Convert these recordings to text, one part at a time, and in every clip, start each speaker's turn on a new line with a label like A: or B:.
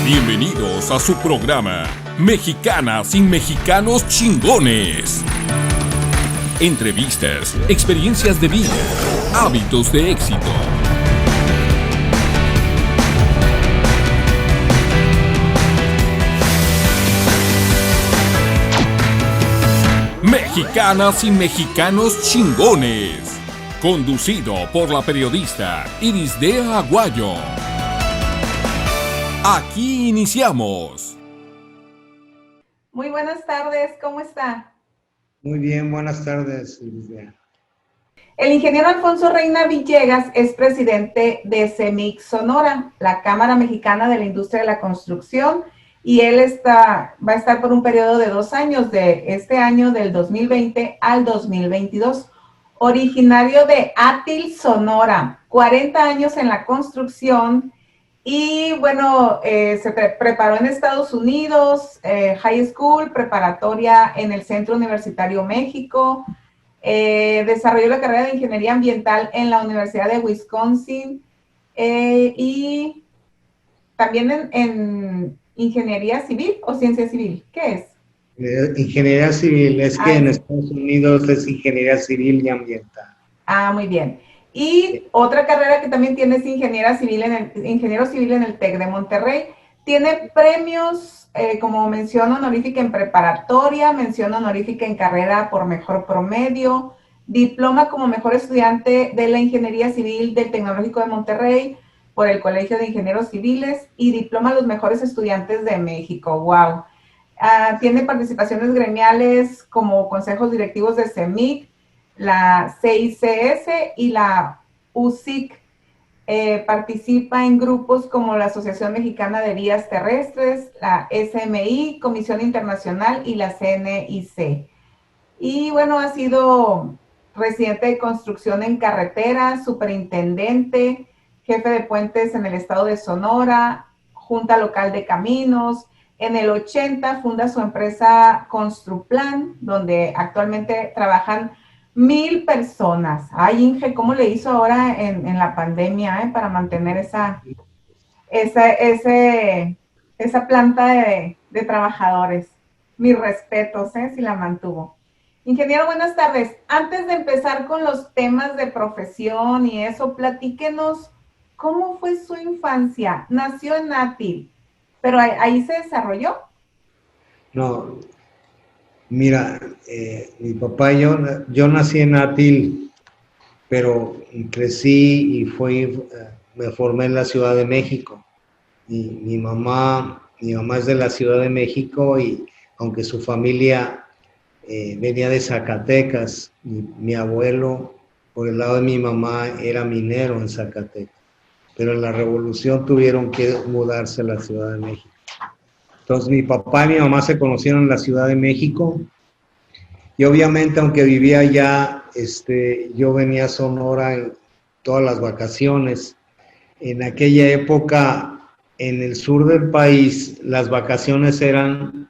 A: Bienvenidos a su programa Mexicanas sin Mexicanos Chingones. Entrevistas, experiencias de vida, hábitos de éxito. Mexicanas y Mexicanos Chingones. Conducido por la periodista Irisdea Aguayo. Aquí iniciamos.
B: Muy buenas tardes, ¿cómo está?
C: Muy bien, buenas tardes, Irisdea.
B: El ingeniero Alfonso Reina Villegas es presidente de CEMIC Sonora, la Cámara Mexicana de la Industria de la Construcción, y él va a estar por un periodo de 2 años, de este año del 2020 al 2022. Originario de Atil, Sonora, 40 años en la construcción y bueno, se preparó en Estados Unidos, high school, preparatoria en el Centro Universitario México, desarrolló la carrera de Ingeniería Ambiental en la Universidad de Wisconsin y también en Ingeniería Civil o Ciencia Civil, ¿qué es?
C: Ingeniería Civil, es que en Estados Unidos es Ingeniería Civil y Ambiental.
B: Ah, muy bien. Y otra carrera que también tiene es Ingeniero Civil en el TEC de Monterrey. Tiene premios como mención honorífica en preparatoria, mención honorífica en carrera por mejor promedio, diploma como mejor estudiante de la Ingeniería Civil del Tecnológico de Monterrey por el Colegio de Ingenieros Civiles y diploma a los mejores estudiantes de México. ¡Wow! Tiene participaciones gremiales como consejos directivos de CEMIC, la CICS y la UCIC. Participa en grupos como la Asociación Mexicana de Vías Terrestres, la SMI, Comisión Internacional y la CNIC. Y bueno, ha sido residente de construcción en carreteras, superintendente, jefe de puentes en el estado de Sonora, Junta Local de Caminos. En el 80 funda su empresa Construplan, donde actualmente trabajan 1,000 personas. Ay, Inge, ¿cómo le hizo ahora en la pandemia para mantener esa planta de trabajadores? Mis respetos, si la mantuvo. Ingeniero, buenas tardes. Antes de empezar con los temas de profesión y eso, platíquenos cómo fue su infancia. Nació en Atil, pero ahí se desarrolló.
C: No, mira, mi papá y yo nací en Atil, pero crecí y me formé en la Ciudad de México. Y mi mamá es de la Ciudad de México y aunque su familia venía de Zacatecas, mi abuelo, por el lado de mi mamá, era minero en Zacatecas. Pero en la revolución tuvieron que mudarse a la Ciudad de México. Entonces mi papá y mi mamá se conocieron en la Ciudad de México y obviamente aunque vivía allá, yo venía a Sonora en todas las vacaciones. En aquella época, en el sur del país, las vacaciones eran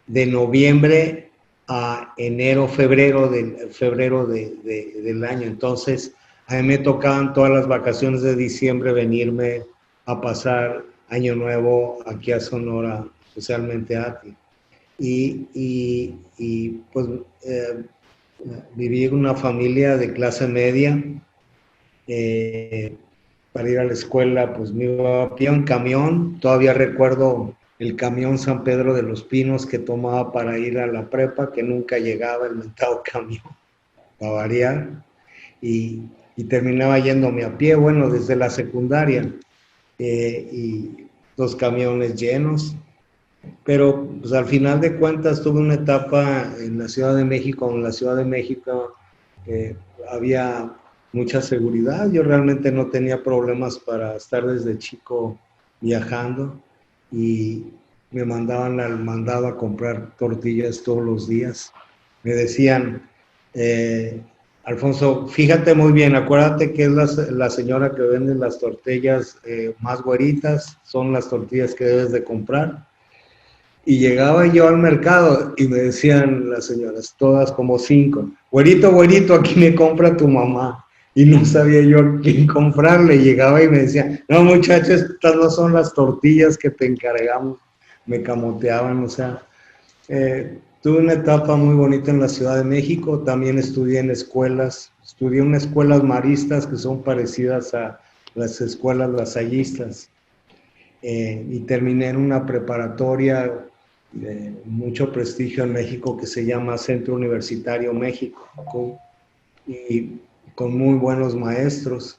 C: de noviembre a enero, febrero del año. Entonces, a mí me tocaban todas las vacaciones de diciembre venirme a pasar Año Nuevo aquí a Sonora, especialmente a Atil. Y pues viví en una familia de clase media. Para ir a la escuela, pues me iba a pie en camión. Todavía recuerdo el camión San Pedro de los Pinos que tomaba para ir a la prepa, que nunca llegaba el mentado camión, para variar. Y terminaba yéndome a pie, bueno, desde la secundaria, y los camiones llenos. Pero pues, al final de cuentas tuve una etapa en la Ciudad de México. En la Ciudad de México había mucha seguridad. Yo realmente no tenía problemas para estar desde chico viajando y me mandaban al mandado a comprar tortillas todos los días. Me decían, Alfonso, fíjate muy bien, acuérdate que es la señora que vende las tortillas más güeritas, son las tortillas que debes de comprar. Y llegaba yo al mercado y me decían las señoras, todas como 5, güerito, aquí me compra tu mamá. y no sabía yo a quién comprarle. Llegaba y me decía, no muchachos, estas no son las tortillas que te encargamos. Me camoteaban, o sea, tuve una etapa muy bonita en la Ciudad de México, también estudié en escuelas, estudié en escuelas maristas que son parecidas a las escuelas lasallistas, y terminé en una preparatoria de mucho prestigio en México que se llama Centro Universitario México, y con muy buenos maestros.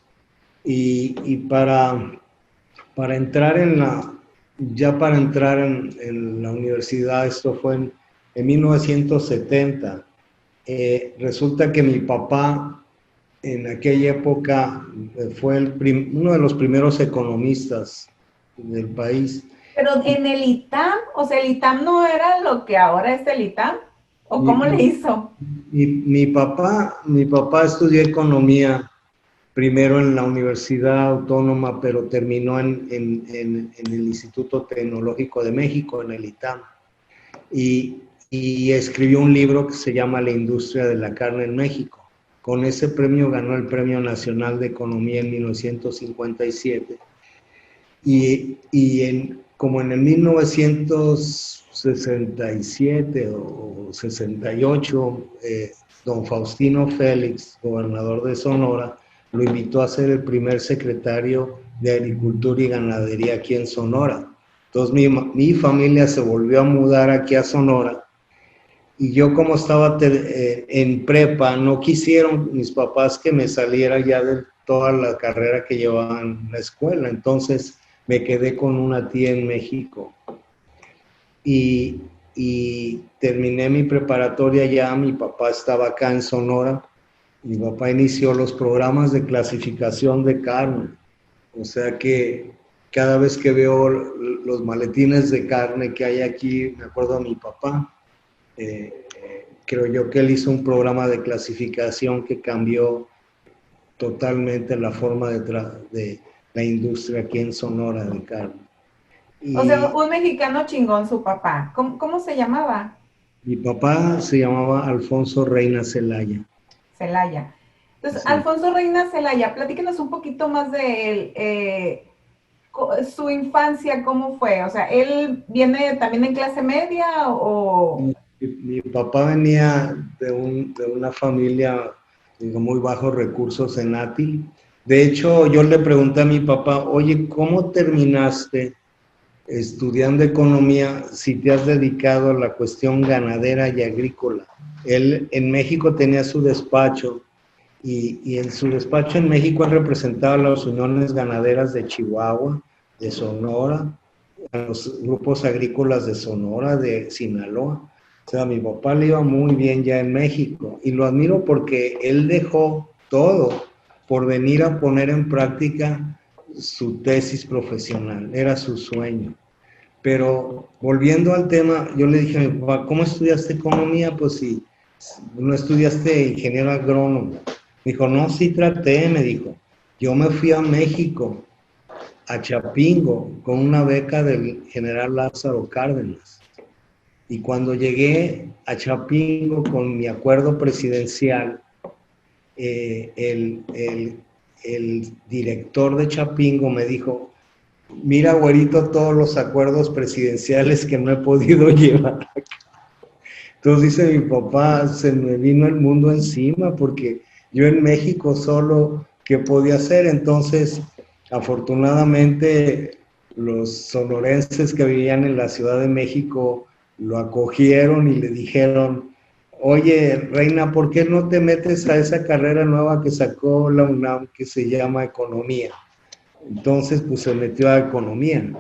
C: Y para entrar para entrar en la universidad, esto fue en 1970, resulta que mi papá en aquella época fue uno de los primeros economistas del país.
B: Pero en el ITAM, o sea, el ITAM no era lo que ahora es el ITAM, ¿o cómo le hizo?
C: Mi papá estudió economía primero en la Universidad Autónoma, pero terminó en el Instituto Tecnológico de México, en el ITAM, y escribió un libro que se llama La industria de la carne en México. Con ese premio ganó el Premio Nacional de Economía en 1957, como en el 1967 o 68, don Faustino Félix, gobernador de Sonora, lo invitó a ser el primer secretario de Agricultura y Ganadería aquí en Sonora. Entonces mi familia se volvió a mudar aquí a Sonora, y yo, como estaba en prepa, no quisieron mis papás que me saliera ya de toda la carrera que llevaba en la escuela. Entonces me quedé con una tía en México y terminé mi preparatoria ya. Mi papá estaba acá en Sonora. Mi papá inició los programas de clasificación de carne. O sea que cada vez que veo los maletines de carne que hay aquí, me acuerdo a mi papá. Creo yo que él hizo un programa de clasificación que cambió totalmente la forma de la industria aquí en Sonora de carne.
B: O sea, un mexicano chingón su papá. ¿Cómo se llamaba?
C: Mi papá se llamaba Alfonso Reina Celaya.
B: Celaya. Entonces,
C: Sí.
B: Alfonso Reina Celaya, platíquenos un poquito más de él. Su infancia, ¿cómo fue? O sea, ¿él viene también en clase media o...?
C: Mi papá venía de una familia de muy bajos recursos en Ati. De hecho, yo le pregunté a mi papá, oye, ¿cómo terminaste estudiando economía si te has dedicado a la cuestión ganadera y agrícola? Él en México tenía su despacho, y en su despacho en México él representaba a las uniones ganaderas de Chihuahua, de Sonora, a los grupos agrícolas de Sonora, de Sinaloa. O sea, a mi papá le iba muy bien ya en México, y lo admiro porque él dejó todo por venir a poner en práctica su tesis profesional. Era su sueño. Pero volviendo al tema, yo le dije a mi papá, ¿cómo estudiaste economía? Pues si no estudiaste ingeniero agrónomo. Me dijo, no, sí traté, me dijo. Yo me fui a México, a Chapingo, con una beca del general Lázaro Cárdenas. Y cuando llegué a Chapingo con mi acuerdo presidencial, el director de Chapingo me dijo, mira, güerito, todos los acuerdos presidenciales que no he podido llevar. Entonces dice mi papá, se me vino el mundo encima porque yo en México solo, ¿qué podía hacer? Entonces, afortunadamente, los sonorenses que vivían en la Ciudad de México lo acogieron y le dijeron, oye, Reina, ¿por qué no te metes a esa carrera nueva que sacó la UNAM que se llama Economía? Entonces, pues se metió a Economía,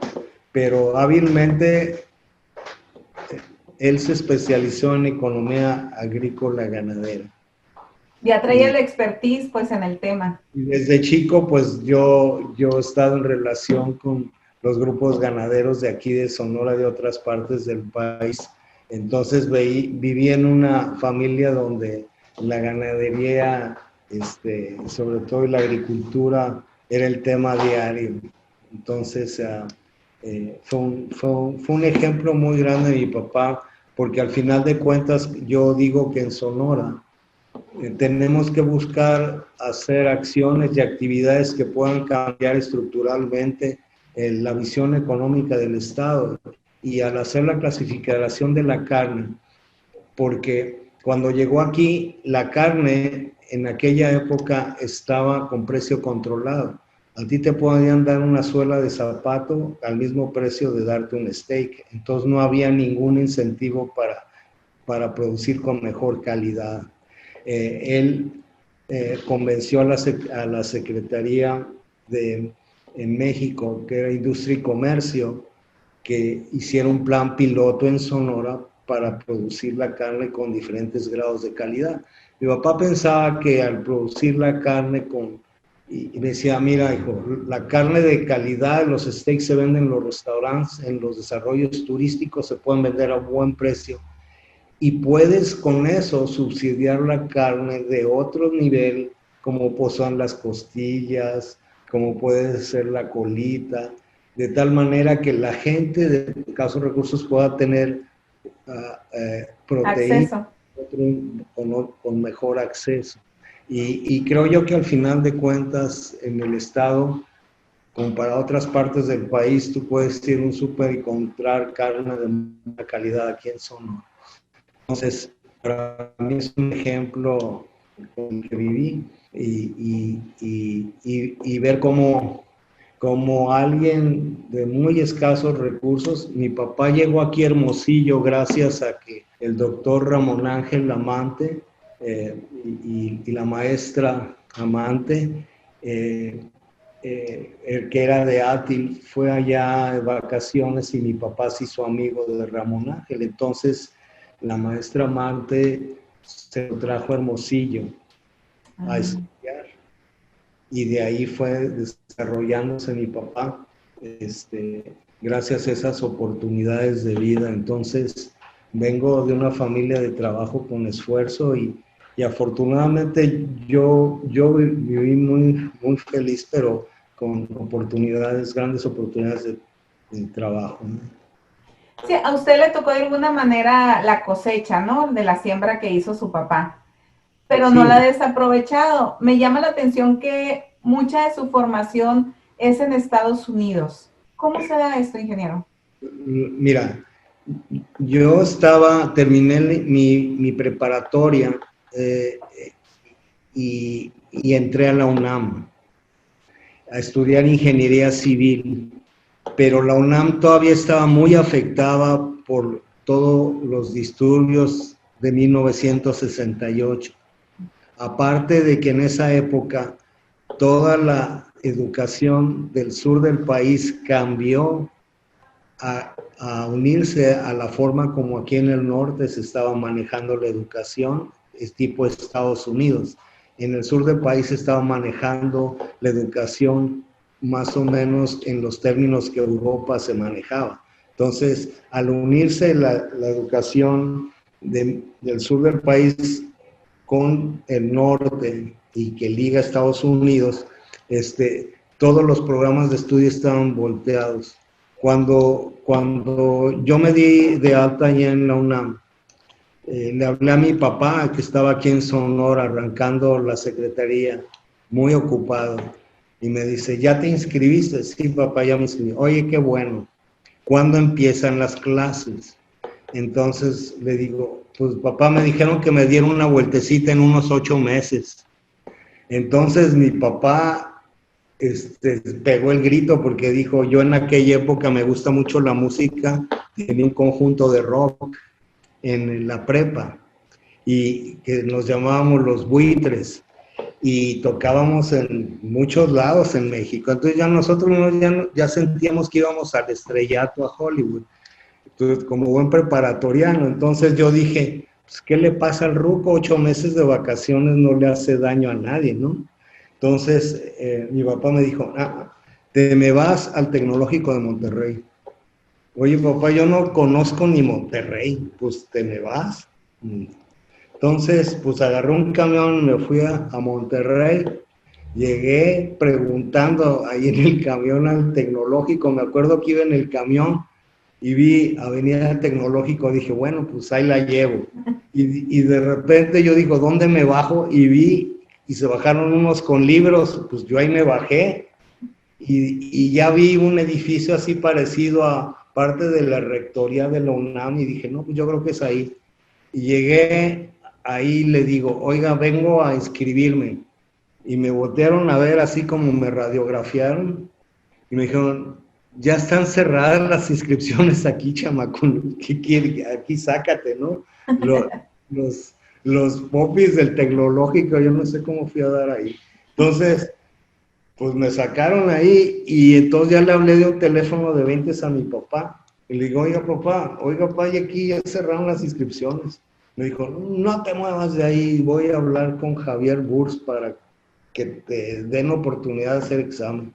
C: pero hábilmente él se especializó en Economía Agrícola Ganadera.
B: Ya traía la expertise, pues, en el tema.
C: Y desde chico, pues yo he estado en relación con los grupos ganaderos de aquí de Sonora, de otras partes del país. Entonces viví en una familia donde la ganadería, sobre todo la agricultura, era el tema diario. Entonces fue un ejemplo muy grande de mi papá, porque al final de cuentas yo digo que en Sonora tenemos que buscar hacer acciones y actividades que puedan cambiar estructuralmente la visión económica del Estado. Y al hacer la clasificación de la carne, porque cuando llegó aquí, la carne en aquella época estaba con precio controlado. A ti te podían dar una suela de zapato al mismo precio de darte un steak. Entonces no había ningún incentivo para producir con mejor calidad. Él convenció a la Secretaría en México, que era Industria y Comercio, que hiciera un plan piloto en Sonora para producir la carne con diferentes grados de calidad. Mi papá pensaba que al producir la carne y me decía, mira, hijo, la carne de calidad, los steaks se venden en los restaurantes, en los desarrollos turísticos, se pueden vender a buen precio. Y puedes con eso subsidiar la carne de otro nivel, como pues son las costillas, como puede ser la colita, de tal manera que la gente de escasos recursos pueda tener proteína con mejor acceso. Y creo yo que al final de cuentas en el estado, comparado a otras partes del país, tú puedes ir a un súper y encontrar carne de buena calidad aquí en Sonora. Entonces, para mí es un ejemplo con el que viví y ver cómo alguien de muy escasos recursos, mi papá llegó aquí a Hermosillo gracias a que el doctor Ramón Ángel Amante y la maestra Amante, el que era de Átil, fue allá de vacaciones y mi papá se hizo amigo de Ramón Ángel. Entonces, la maestra Amante se lo trajo a Hermosillo a estudiar y de ahí fue desarrollándose mi papá gracias a esas oportunidades de vida. Entonces vengo de una familia de trabajo con esfuerzo y afortunadamente yo viví muy, muy feliz, pero con oportunidades, grandes oportunidades de trabajo, ¿no?
B: Sí, a usted le tocó de alguna manera la cosecha, ¿no? De la siembra que hizo su papá, pero sí, no la ha desaprovechado. Me llama la atención que mucha de su formación es en Estados Unidos. ¿Cómo se da esto, ingeniero?
C: Mira, yo terminé mi preparatoria y entré a la UNAM a estudiar ingeniería civil. Pero la UNAM todavía estaba muy afectada por todos los disturbios de 1968. Aparte de que en esa época toda la educación del sur del país cambió a unirse a la forma como aquí en el norte se estaba manejando la educación, es tipo Estados Unidos. En el sur del país se estaba manejando la educación más o menos en los términos que Europa se manejaba. Entonces, al unirse la educación del sur del país con el norte y que liga a Estados Unidos, todos los programas de estudio estaban volteados. Cuando yo me di de alta allá en la UNAM, le hablé a mi papá, que estaba aquí en Sonora, arrancando la secretaría, muy ocupado. Y me dice, ¿ya te inscribiste? Sí, papá, ya me inscribí. Oye, qué bueno. ¿Cuándo empiezan las clases? Entonces le digo, pues papá, me dijeron que me diera una vueltecita en unos 8 meses. Entonces mi papá pegó el grito porque dijo, yo en aquella época me gusta mucho la música, tenía un conjunto de rock en la prepa y que nos llamábamos Los Buitres. Y tocábamos en muchos lados en México. Entonces ya nosotros ya sentíamos que íbamos al estrellato a Hollywood. Entonces, como buen preparatoriano, entonces yo dije, pues, ¿qué le pasa al ruco? 8 meses de vacaciones no le hace daño a nadie, ¿no? Entonces mi papá me dijo, te me vas al Tecnológico de Monterrey. Oye, papá, yo no conozco ni Monterrey, pues te me vas. Entonces, pues agarré un camión, me fui a Monterrey, llegué preguntando ahí en el camión al Tecnológico, me acuerdo que iba en el camión y vi Avenida Tecnológico, dije, bueno, pues ahí la llevo. Y de repente yo digo, ¿dónde me bajo? Y vi, y se bajaron unos con libros, pues yo ahí me bajé. Y ya vi un edificio así parecido a parte de la rectoría de la UNAM y dije, no, pues yo creo que es ahí. Y llegué ahí y le digo, oiga, vengo a inscribirme. Y me voltearon a ver así como me radiografiaron y me dijeron, ya están cerradas las inscripciones aquí, chamaco, ¿qué quiere? Aquí sácate, ¿no? Los, los popis del tecnológico, yo no sé cómo fui a dar ahí. Entonces, pues me sacaron ahí y entonces ya le hablé de un teléfono de 20 a mi papá. Y le digo, oiga papá, y aquí ya cerraron las inscripciones. Me dijo, no te muevas de ahí, voy a hablar con Javier Burs para que te den oportunidad de hacer examen.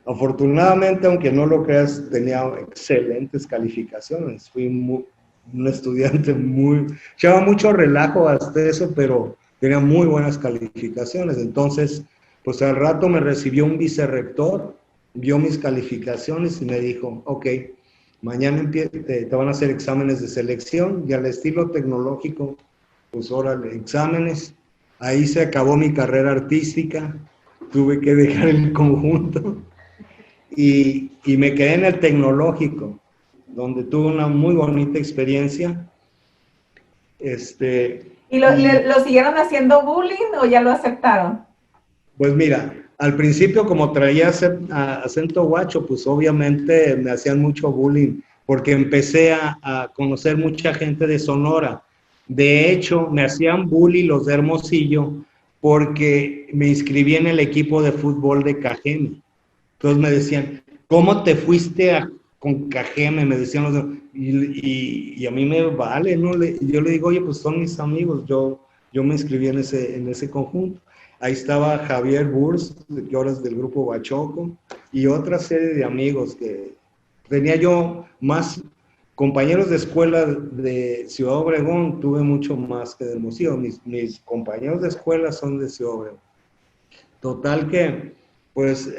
C: Afortunadamente, aunque no lo creas, tenía excelentes calificaciones. Fui un estudiante echaba mucho relajo hasta eso, pero tenía muy buenas calificaciones. Entonces, pues al rato me recibió un vicerrector, vio mis calificaciones y me dijo, ok, mañana te van a hacer exámenes de selección y al estilo tecnológico, pues órale, exámenes. Ahí se acabó mi carrera artística, tuve que dejar el conjunto y me quedé en el tecnológico, donde tuve una muy bonita experiencia.
B: ¿Y lo siguieron haciendo bullying o ya lo aceptaron?
C: Pues mira, al principio como traía acento guacho, pues obviamente me hacían mucho bullying, porque empecé a conocer mucha gente de Sonora. De hecho, me hacían bullying los de Hermosillo, porque me inscribí en el equipo de fútbol de Cajeme. Entonces me decían, ¿cómo te fuiste con Cajeme? Me decían los de, y a mí me vale, ¿no? Yo le digo, oye, pues son mis amigos, yo me inscribí en ese conjunto. Ahí estaba Javier Burs, que ahora es del grupo Bachoco, y otra serie de amigos que tenía yo más compañeros de escuela de Ciudad Obregón, tuve mucho más que de Hermosillo. Mis compañeros de escuela son de Ciudad Obregón. Total que, pues,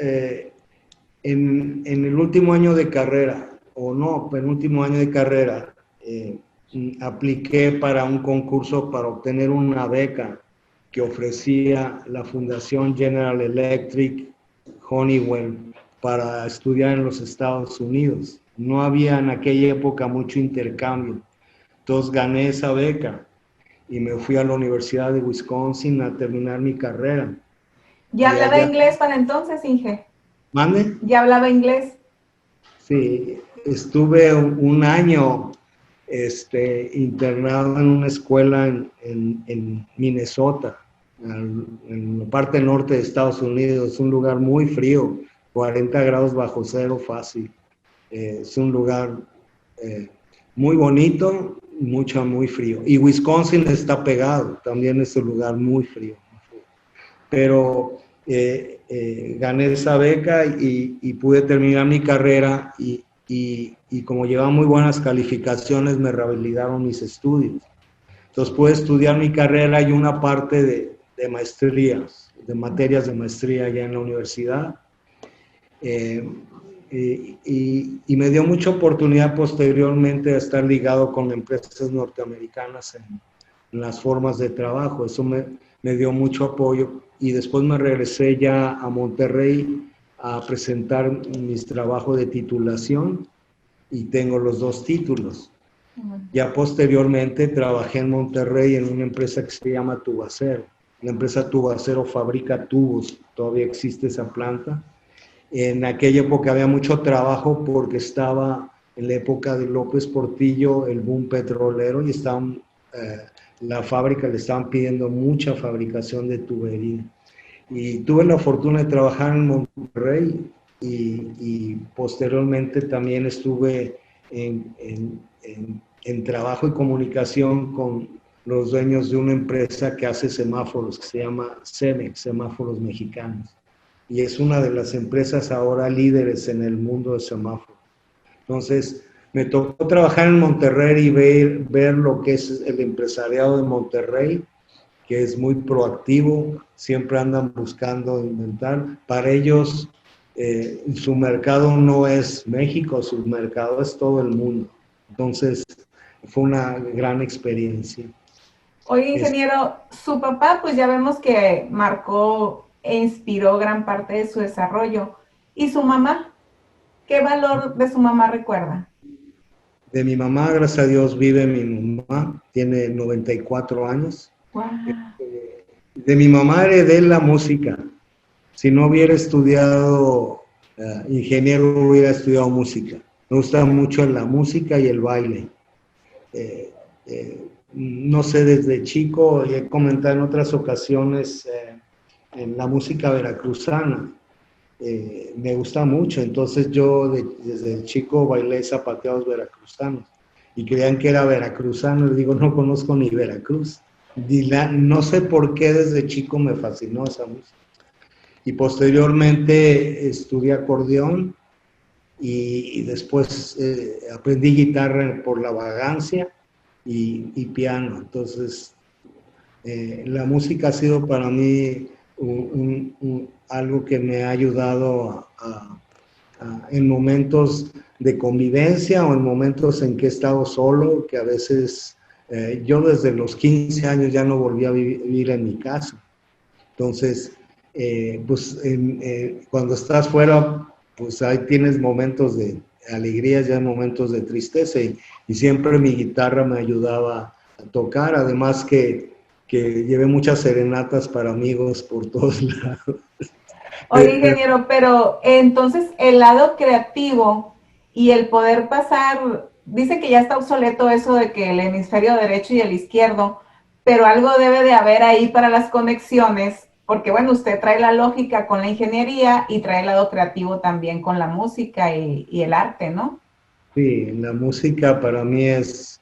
C: en el último año de carrera, o no, penúltimo año de carrera, apliqué para un concurso para obtener una beca que ofrecía la Fundación General Electric Honeywell para estudiar en los Estados Unidos. No había en aquella época mucho intercambio. Entonces gané esa beca y me fui a la Universidad de Wisconsin a terminar mi carrera.
B: ¿Ya hablaba inglés para entonces, Inge?
C: ¿Mande?
B: ¿Ya hablaba inglés? Sí,
C: estuve un año internado en una escuela en Minnesota, en la parte norte de Estados Unidos. Es un lugar muy frío, 40 grados bajo cero fácil. Es un lugar muy bonito, muy frío. Y Wisconsin está pegado, también es un lugar muy frío. Pero gané esa beca y pude terminar mi carrera y como llevaba muy buenas calificaciones me revalidaron mis estudios. Entonces pude estudiar mi carrera y una parte de maestrías, de materias de maestría allá en la universidad. Y me dio mucha oportunidad posteriormente de estar ligado con empresas norteamericanas en las formas de trabajo. Eso me dio mucho apoyo y después me regresé ya a Monterrey a presentar mis trabajos de titulación y tengo los 2 títulos. Ya posteriormente trabajé en Monterrey en una empresa que se llama Tubacero. La empresa Tubacero fabrica tubos, todavía existe esa planta. En aquella época había mucho trabajo porque estaba en la época de López Portillo el boom petrolero y estaban... la fábrica le estaban pidiendo mucha fabricación de tubería. Y tuve la fortuna de trabajar en Monterrey y posteriormente también estuve en trabajo y comunicación con los dueños de una empresa que hace semáforos, que se llama Cemex, Semáforos Mexicanos. Y es una de las empresas ahora líderes en el mundo de semáforos. Entonces, me tocó trabajar en Monterrey y ver lo que es el empresariado de Monterrey, que es muy proactivo, siempre andan buscando inventar. Para ellos, su mercado no es México, su mercado es todo el mundo. Entonces, fue una gran experiencia.
B: Oye, ingeniero, su papá, pues ya vemos que marcó e inspiró gran parte de su desarrollo. ¿Y su mamá? ¿Qué valor de su mamá recuerda?
C: De mi mamá, gracias a Dios, vive mi mamá, tiene 94 años.
B: Wow.
C: De mi mamá heredé la música. Si no hubiera estudiado ingeniero, hubiera estudiado música. Me gusta mucho la música y el baile. Eh, no sé, desde chico, he comentado en otras ocasiones, en la música veracruzana. Me gusta mucho, entonces yo desde chico bailé zapateados veracruzanos y creían que era veracruzano, les digo, no conozco ni Veracruz. No sé por qué desde chico me fascinó esa música. Y posteriormente estudié acordeón y después aprendí guitarra por la vagancia y piano. Entonces, la música ha sido para mí algo que me ha ayudado en momentos de convivencia o en momentos en que he estado solo, que a veces yo desde los 15 años ya no volví a vivir en mi casa. Entonces, pues cuando estás fuera, pues ahí tienes momentos de alegrías, ya momentos de tristeza y siempre mi guitarra me ayudaba a tocar, además que llevé muchas serenatas para amigos por todos lados.
B: Oye, ingeniero, pero entonces el lado creativo y el poder pasar, dice que ya está obsoleto eso de que el hemisferio derecho y el izquierdo, pero algo debe de haber ahí para las conexiones, porque bueno, usted trae la lógica con la ingeniería y trae el lado creativo también con la música y el arte, ¿no?
C: Sí, la música para mí es,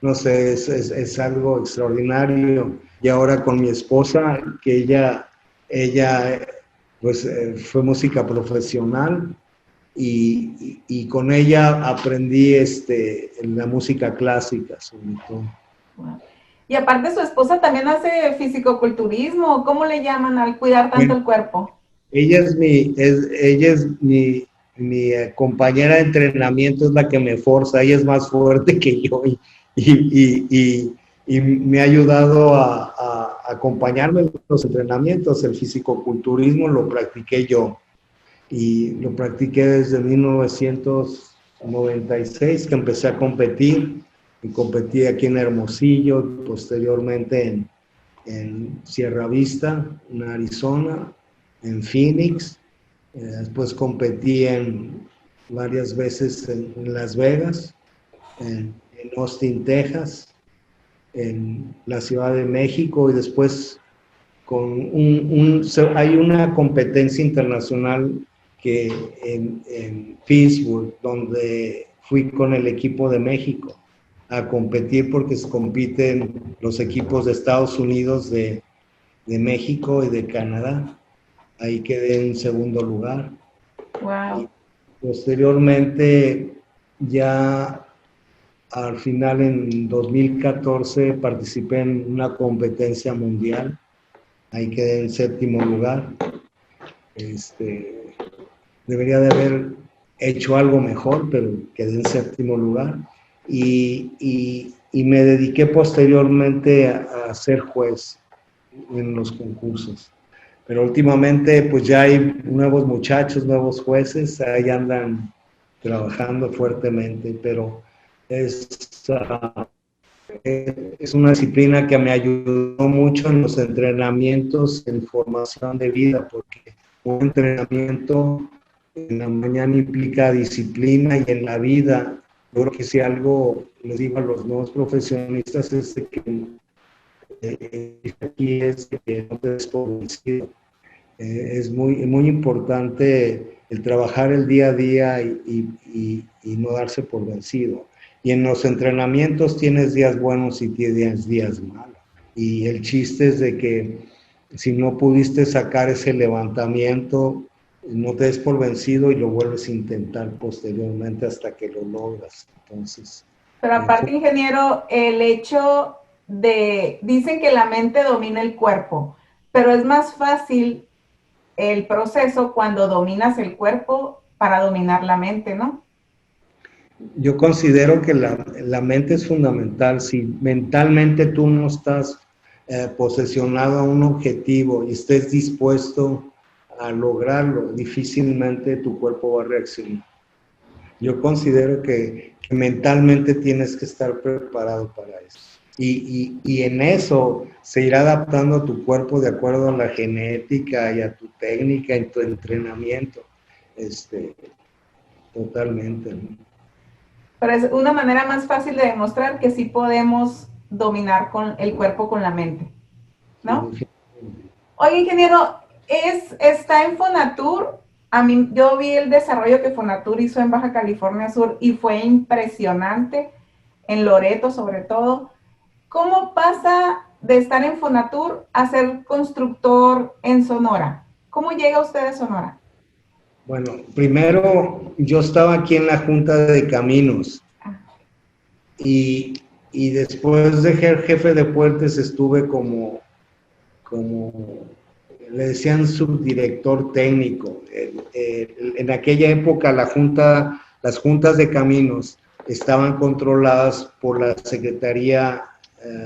C: no sé, es algo extraordinario. Y ahora con mi esposa, que ella pues fue música profesional y con ella aprendí la música clásica, sobre todo.
B: Wow. Y aparte su esposa también hace fisicoculturismo, ¿cómo le llaman al cuidar tanto
C: Bueno,
B: el cuerpo?
C: ella es mi compañera de entrenamiento, es la que me forza, ella es más fuerte que yo y me ha ayudado a acompañarme en los entrenamientos. El fisicoculturismo lo practiqué yo y lo practiqué desde 1996 que empecé a competir y competí aquí en Hermosillo, posteriormente en Sierra Vista, en Arizona, en Phoenix, después competí varias veces en Las Vegas, en Austin, Texas, en la Ciudad de México y después hay una competencia internacional que en Pittsburgh, donde fui con el equipo de México a competir porque se compiten los equipos de Estados Unidos, de México y de Canadá. Ahí quedé en segundo lugar.
B: Wow.
C: Y posteriormente, ya al final en 2014 participé en una competencia mundial. Ahí quedé en séptimo lugar. Debería de haber hecho algo mejor, pero quedé en séptimo lugar. Y me dediqué posteriormente a ser juez en los concursos. Pero últimamente pues ya hay nuevos muchachos, nuevos jueces, ahí andan trabajando fuertemente, pero es, uh, es una disciplina que me ayudó mucho en los entrenamientos en formación de vida, porque un entrenamiento en la mañana implica disciplina y en la vida, yo creo que si algo les digo a los nuevos profesionistas es que aquí es que no te des por vencido. Es muy importante el trabajar el día a día y no darse por vencido. Y en los entrenamientos tienes días buenos y tienes días malos. Y el chiste es de que si no pudiste sacar ese levantamiento, no te des por vencido y lo vuelves a intentar posteriormente hasta que lo logras. Entonces,
B: Pero aparte, ingeniero, el hecho dicen que la mente domina el cuerpo, pero es más fácil el proceso cuando dominas el cuerpo para dominar la mente, ¿no?
C: Yo considero que la mente es fundamental. Si mentalmente tú no estás posesionado a un objetivo y estés dispuesto a lograrlo, difícilmente tu cuerpo va a reaccionar. Yo considero que mentalmente tienes que estar preparado para eso. Y en eso se irá adaptando a tu cuerpo de acuerdo a la genética y a tu técnica y tu entrenamiento. Totalmente, ¿no?
B: Pero es una manera más fácil de demostrar que sí podemos dominar con el cuerpo con la mente, ¿no? Oye, ingeniero, está en Fonatur. A mí, yo vi el desarrollo que Fonatur hizo en Baja California Sur y fue impresionante, en Loreto sobre todo. ¿Cómo pasa de estar en Fonatur a ser constructor en Sonora? ¿Cómo llega usted a Sonora?
C: Bueno, primero yo estaba aquí en la Junta de Caminos y después de ser jefe de puentes estuve como le decían subdirector técnico. En aquella época las juntas de caminos estaban controladas por la Secretaría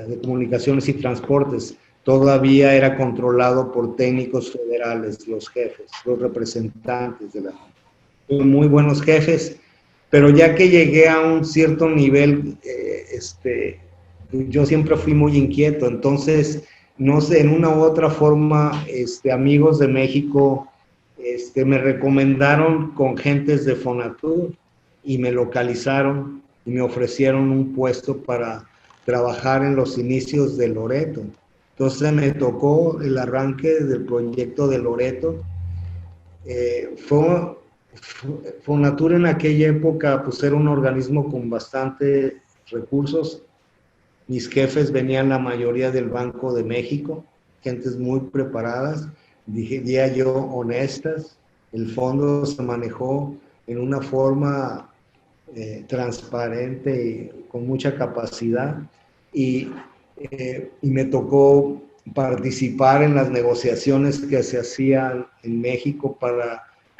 C: de Comunicaciones y Transportes. Todavía era controlado por técnicos federales, los jefes, los representantes de la Junta. Muy buenos jefes, pero ya que llegué a un cierto nivel, yo siempre fui muy inquieto, entonces no sé, en una u otra forma, amigos de México me recomendaron con gentes de Fonatur y me localizaron y me ofrecieron un puesto para trabajar en los inicios de Loreto. Entonces me tocó el arranque del proyecto de Loreto. Fonatur en aquella época pues era un organismo con bastante recursos. Mis jefes venían la mayoría del Banco de México, gentes muy preparadas, diría yo, honestas. El fondo se manejó en una forma transparente y con mucha capacidad. Y me tocó participar en las negociaciones que se hacían en México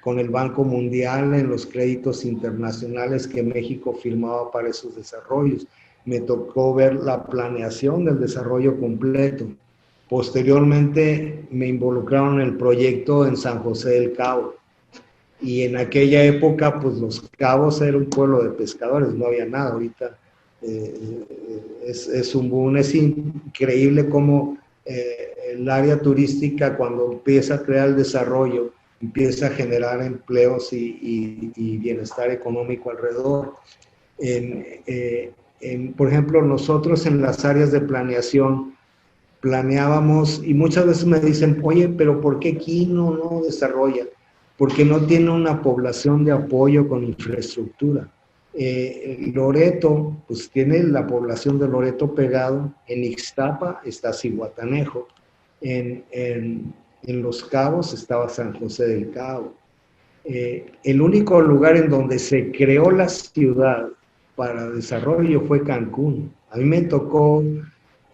C: con el Banco Mundial en los créditos internacionales que México firmaba para esos desarrollos. Me tocó ver la planeación del desarrollo completo. Posteriormente me involucraron en el proyecto en San José del Cabo. Y en aquella época, pues Los Cabos era un pueblo de pescadores, no había nada. Ahorita es un boom, es increíble cómo el área turística, cuando empieza a crear el desarrollo, empieza a generar empleos y bienestar económico alrededor. Por ejemplo, nosotros en las áreas de planeación planeábamos, y muchas veces me dicen, oye, pero ¿por qué aquí no desarrolla? Porque no tiene una población de apoyo con infraestructura. Loreto, pues tiene la población de Loreto pegado. En Ixtapa está Zihuatanejo. En Los Cabos estaba San José del Cabo. El único lugar en donde se creó la ciudad para desarrollo fue Cancún. A mí me tocó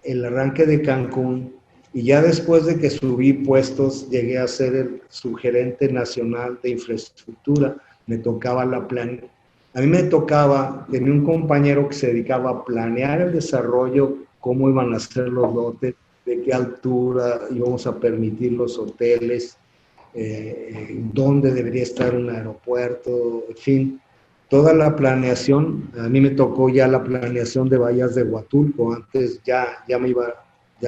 C: el arranque de Cancún y ya después de que subí puestos llegué a ser el subgerente nacional de infraestructura. Me tocaba a mí me tocaba, tenía un compañero que se dedicaba a planear el desarrollo, cómo iban a ser los lotes, de qué altura íbamos a permitir los hoteles, dónde debería estar un aeropuerto, en fin. Toda la planeación, a mí me tocó ya la planeación de Bahías de Huatulco, antes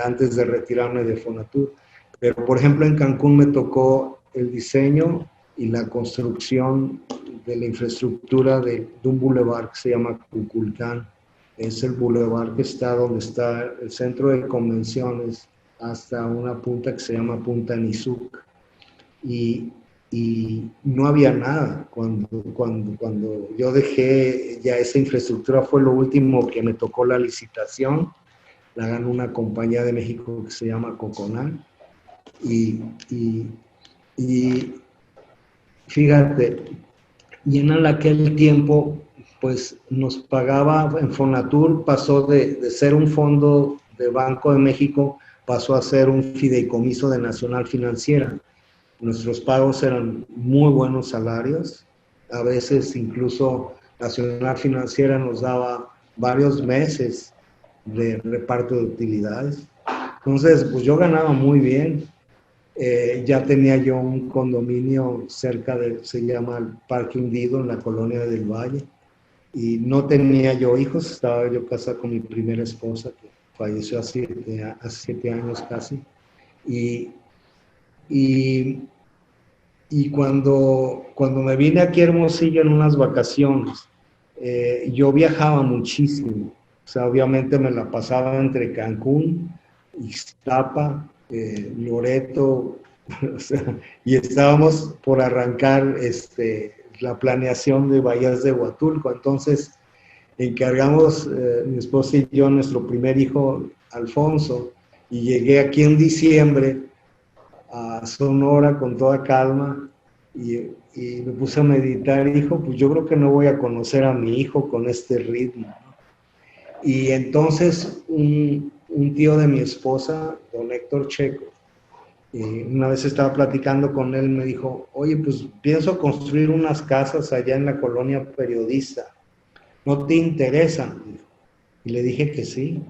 C: antes de retirarme de Fonatur. Pero, por ejemplo, en Cancún me tocó el diseño y la construcción de la infraestructura de un bulevar que se llama Cuculcán. Es el bulevar que está donde está el centro de convenciones, hasta una punta que se llama Punta Nizuc. Y no había nada. Cuando yo dejé ya esa infraestructura, fue lo último que me tocó la licitación. La ganó una compañía de México que se llama Coconal. Y fíjate, y en aquel tiempo, pues nos pagaba en Fonatur, pasó de ser un fondo de Banco de México, pasó a ser un fideicomiso de Nacional Financiera. Nuestros pagos eran muy buenos salarios, a veces incluso Nacional Financiera nos daba varios meses de reparto de utilidades. Entonces, pues yo ganaba muy bien. Ya tenía yo un condominio cerca se llama el Parque Hundido, en la colonia del Valle, y no tenía yo hijos, estaba yo casado con mi primera esposa, que falleció hace 7 años casi, y cuando me vine aquí a Hermosillo en unas vacaciones, yo viajaba muchísimo, o sea, obviamente me la pasaba entre Cancún, Ixtapa, Loreto, o sea, y estábamos por arrancar la planeación de Bahías de Huatulco. Entonces encargamos, mi esposa y yo, nuestro primer hijo, Alfonso, y llegué aquí en diciembre a Sonora con toda calma y me puse a meditar y dijo, pues yo creo que no voy a conocer a mi hijo con este ritmo. Y entonces un tío de mi esposa, don Héctor Checo, una vez estaba platicando con él, me dijo, oye, pues pienso construir unas casas allá en la colonia Periodista, ¿no te interesan? Y le dije que sí.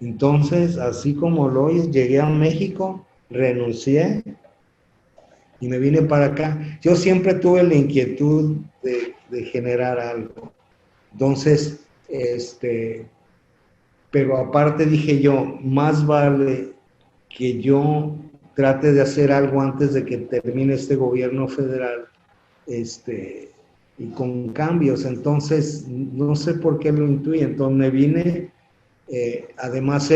C: Entonces, así como lo oyes, llegué a México, renuncié y me vine para acá. Yo siempre tuve la inquietud de generar algo. Entonces, pero aparte dije yo, más vale que yo trate de hacer algo antes de que termine este gobierno federal, y con cambios. Entonces, no sé por qué lo intuí. Entonces me vine, además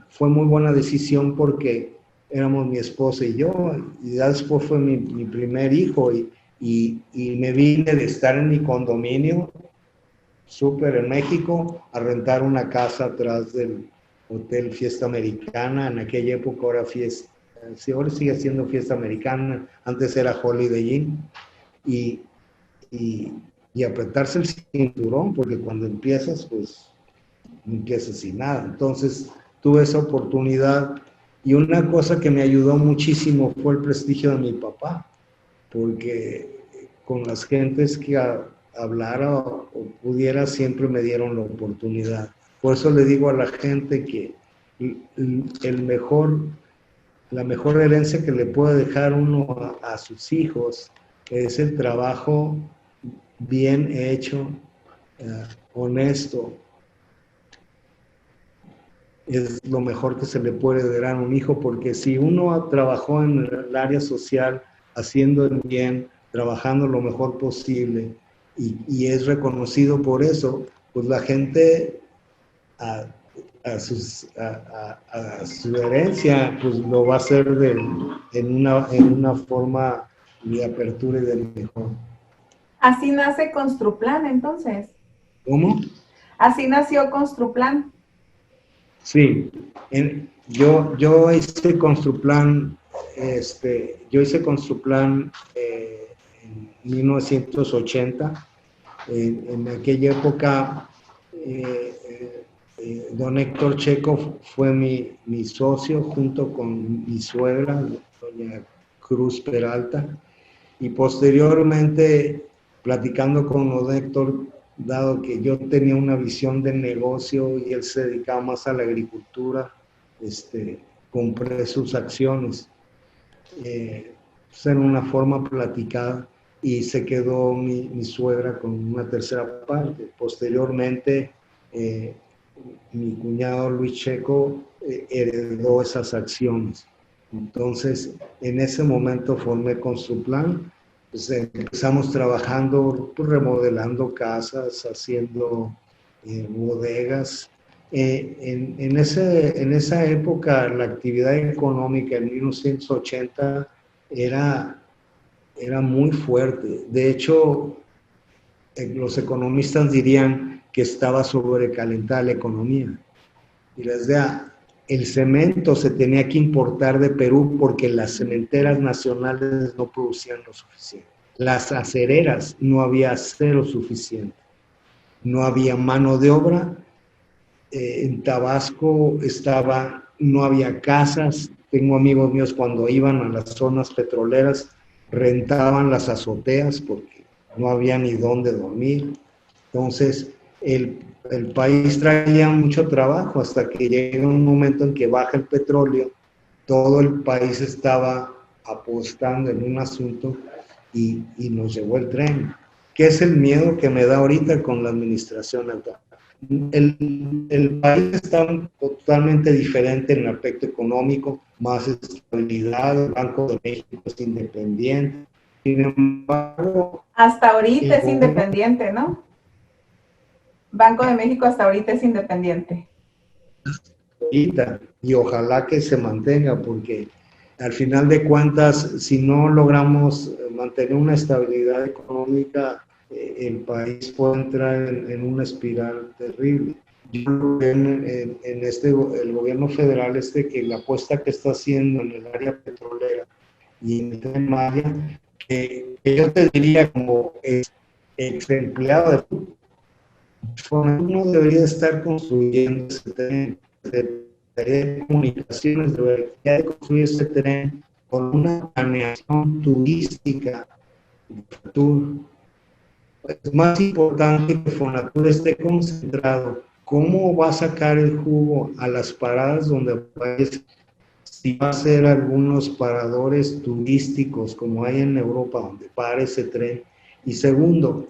C: fue muy buena decisión porque éramos mi esposa y yo, y ya después fue mi primer hijo, y me vine de estar en mi condominio, súper en México, a rentar una casa atrás del Hotel Fiesta Americana. En aquella época ahora ahora sigue siendo Fiesta Americana, antes era Holiday Inn, y apretarse el cinturón, porque cuando empiezas, pues no empiezas sin nada. Entonces tuve esa oportunidad, y una cosa que me ayudó muchísimo fue el prestigio de mi papá, porque con las gentes que hablara o pudiera, siempre me dieron la oportunidad. Por eso le digo a la gente que la mejor herencia que le puede dejar uno a sus hijos es el trabajo bien hecho, honesto. Es lo mejor que se le puede dar a un hijo, porque si uno trabajó en el área social, haciendo el bien, trabajando lo mejor posible, y es reconocido por eso, pues la gente a su herencia, pues lo va a hacer en una forma de apertura y de mejor.
B: Así nace Construplan, entonces.
C: ¿Cómo?
B: Así nació Construplan.
C: Sí, yo hice Construplan, en 1980. En aquella época, don Héctor Checo fue mi socio, junto con mi suegra, doña Cruz Peralta, y posteriormente, platicando con don Héctor, dado que yo tenía una visión de negocio y él se dedicaba más a la agricultura, compré sus acciones, en una forma platicada, y se quedó mi suegra con una tercera parte. Posteriormente, mi cuñado Luis Checo heredó esas acciones. Entonces, en ese momento formé Construplan. Pues empezamos trabajando, pues, remodelando casas, haciendo bodegas. En esa época, la actividad económica en 1980 era muy fuerte. De hecho, los economistas dirían que estaba sobrecalentada la economía. Y les decía, el cemento se tenía que importar de Perú porque las cementeras nacionales no producían lo suficiente. Las acereras, no había acero suficiente. No había mano de obra. En Tabasco no había casas. Tengo amigos míos, cuando iban a las zonas petroleras, rentaban las azoteas porque no había ni dónde dormir. Entonces, el país traía mucho trabajo hasta que llega un momento en que baja el petróleo, todo el país estaba apostando en un asunto y nos llevó el tren. ¿Qué es el miedo que me da ahorita con la administración actual? El país está totalmente diferente en el aspecto económico, más estabilidad, el Banco de México es independiente. Sin embargo,
B: hasta ahorita es independiente, ¿no? Banco de México hasta ahorita es independiente.
C: Y ojalá que se mantenga, porque al final de cuentas, si no logramos mantener una estabilidad económica, el país puede entrar en una espiral terrible. Yo creo que el gobierno federal que la apuesta que está haciendo en el área petrolera y en el Tren Maya, que yo te diría como ex empleado de uno debería estar construyendo ese tren, de comunicaciones, debería de construir ese tren con una planeación turística. Es más importante que Fonatur esté concentrado. ¿Cómo va a sacar el jugo a las paradas donde aparece? Si va a ser algunos paradores turísticos como hay en Europa donde para ese tren. Y segundo,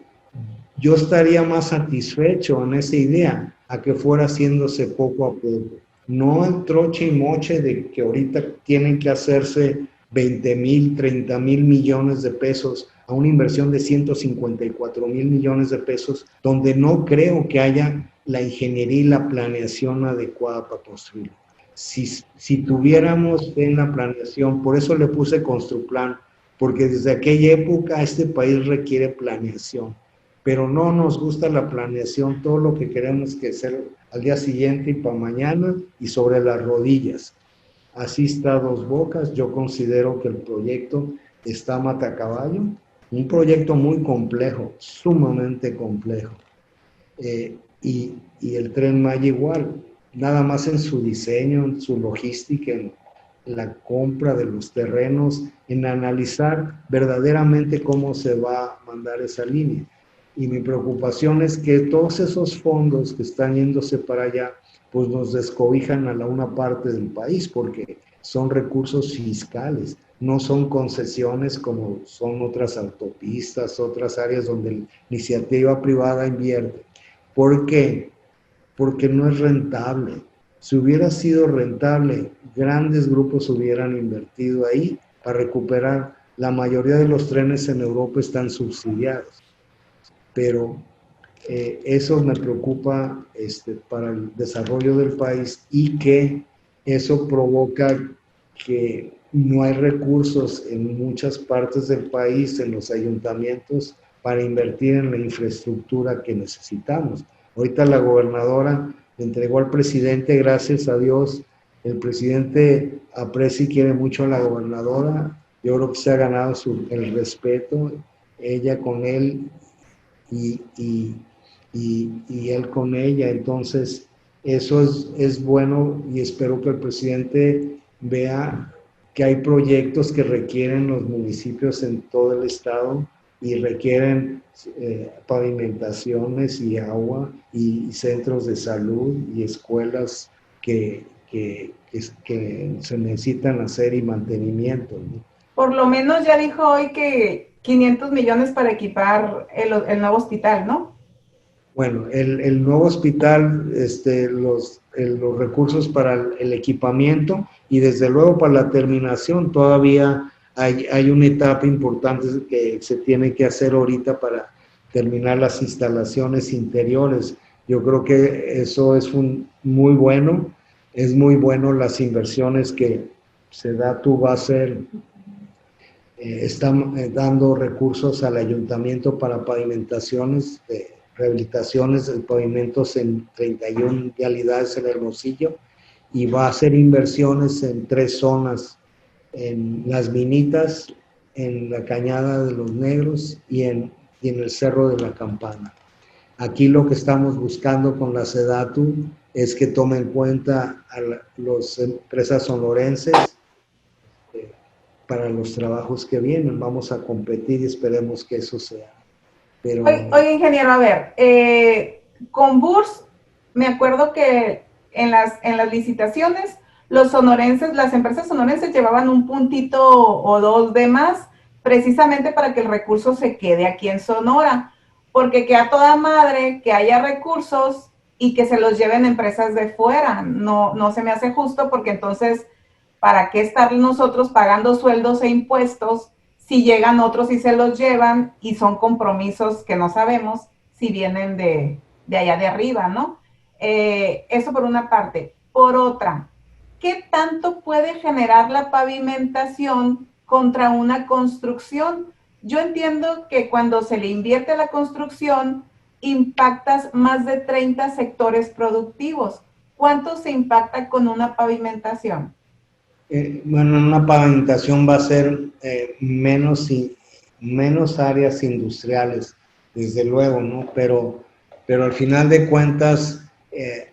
C: yo estaría más satisfecho en esa idea a que fuera haciéndose poco a poco. No el troche y moche de que ahorita tienen que hacerse 20,000, 30,000 millones de pesos a una inversión de 154,000 millones de pesos, donde no creo que haya la ingeniería y la planeación adecuada para construirlo. Si tuviéramos en la planeación, por eso le puse Construplan, porque desde aquella época este país requiere planeación, pero no nos gusta la planeación, todo lo que queremos que sea al día siguiente y para mañana y sobre las rodillas. Así está Dos Bocas. Yo considero que el proyecto está matacaballo, un proyecto muy complejo, sumamente complejo. Y el Tren Maya igual, nada más en su diseño, en su logística, en la compra de los terrenos, en analizar verdaderamente cómo se va a mandar esa línea. Y mi preocupación es que todos esos fondos que están yéndose para allá, pues nos descobijan a una parte del país, porque son recursos fiscales, no son concesiones como son otras autopistas, otras áreas donde la iniciativa privada invierte. ¿Por qué? Porque no es rentable. Si hubiera sido rentable, grandes grupos hubieran invertido ahí para recuperar. La mayoría de los trenes en Europa están subsidiados, pero eso me preocupa para el desarrollo del país, y que eso provoca que no hay recursos en muchas partes del país, en los ayuntamientos, para invertir en la infraestructura que necesitamos. Ahorita la gobernadora le entregó al presidente, gracias a Dios, el presidente aprecia y quiere mucho a la gobernadora. Yo creo que se ha ganado el respeto, ella con él y él con ella. Entonces, eso es bueno, y espero que el presidente vea que hay proyectos que requieren los municipios en todo el estado y requieren pavimentaciones y agua y centros de salud y escuelas que se necesitan hacer y mantenimiento, ¿no?
B: Por lo menos ya dijo hoy que 500 millones para equipar el nuevo hospital, ¿no?
C: Bueno, el nuevo hospital, los recursos para el equipamiento y desde luego para la terminación, todavía hay una etapa importante que se tiene que hacer ahorita para terminar las instalaciones interiores. Yo creo que eso es muy bueno, es muy bueno las inversiones que SEDATU va a hacer. Están dando recursos al ayuntamiento para pavimentaciones, rehabilitaciones de pavimentos en 31 vialidades en Hermosillo, y va a hacer inversiones en 3 zonas, en Las Minitas, en la Cañada de los Negros y en el Cerro de la Campana. Aquí lo que estamos buscando con la SEDATU es que tome en cuenta a las empresas sonorenses para los trabajos que vienen. Vamos a competir y esperemos que eso sea. pero
B: Oye, ingeniero, a ver, con BURS, me acuerdo que en las licitaciones, los sonorenses, las empresas sonorenses llevaban un puntito o dos de más, precisamente para que el recurso se quede aquí en Sonora, porque que a toda madre que haya recursos y que se los lleven empresas de fuera, no se me hace justo, porque entonces, ¿para qué estar nosotros pagando sueldos e impuestos si llegan otros y se los llevan y son compromisos que no sabemos si vienen de allá de arriba, ¿no? Eso por una parte. Por otra, ¿qué tanto puede generar la pavimentación contra una construcción? Yo entiendo que cuando se le invierte a la construcción, impactas más de 30 sectores productivos. ¿Cuánto se impacta con una pavimentación?
C: bueno, una pavimentación va a ser menos áreas industriales, desde luego, ¿no? Pero al final de cuentas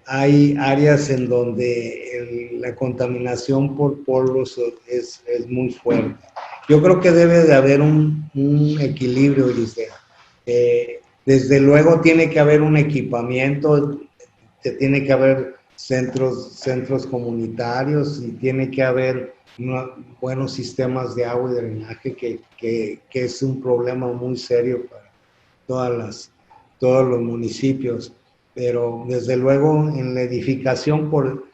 C: hay áreas en donde la contaminación por polvos es muy fuerte. Yo creo que debe de haber un equilibrio, Gisela. Desde luego tiene que haber un equipamiento, tiene que haber centros comunitarios y tiene que haber buenos sistemas de agua y drenaje, que es un problema muy serio para todos los municipios. Pero desde luego en la edificación por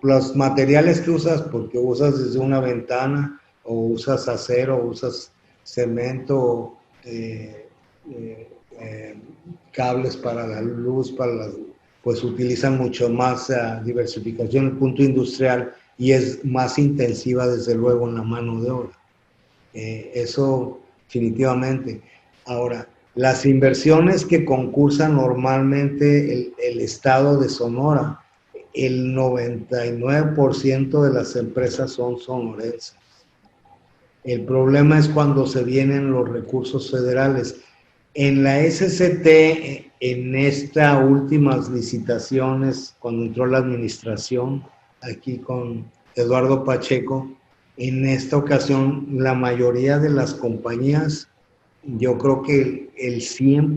C: los materiales que usas, porque usas desde una ventana o usas acero, o usas cemento, cables para la luz, pues utilizan mucho más diversificación en el punto industrial y es más intensiva desde luego en la mano de obra. Eso definitivamente. Ahora, las inversiones que concursan normalmente el estado de Sonora, el 99% de las empresas son sonorenses. El problema es cuando se vienen los recursos federales. En la SCT, en estas últimas licitaciones, cuando entró la administración, aquí con Eduardo Pacheco, en esta ocasión la mayoría de las compañías, yo creo que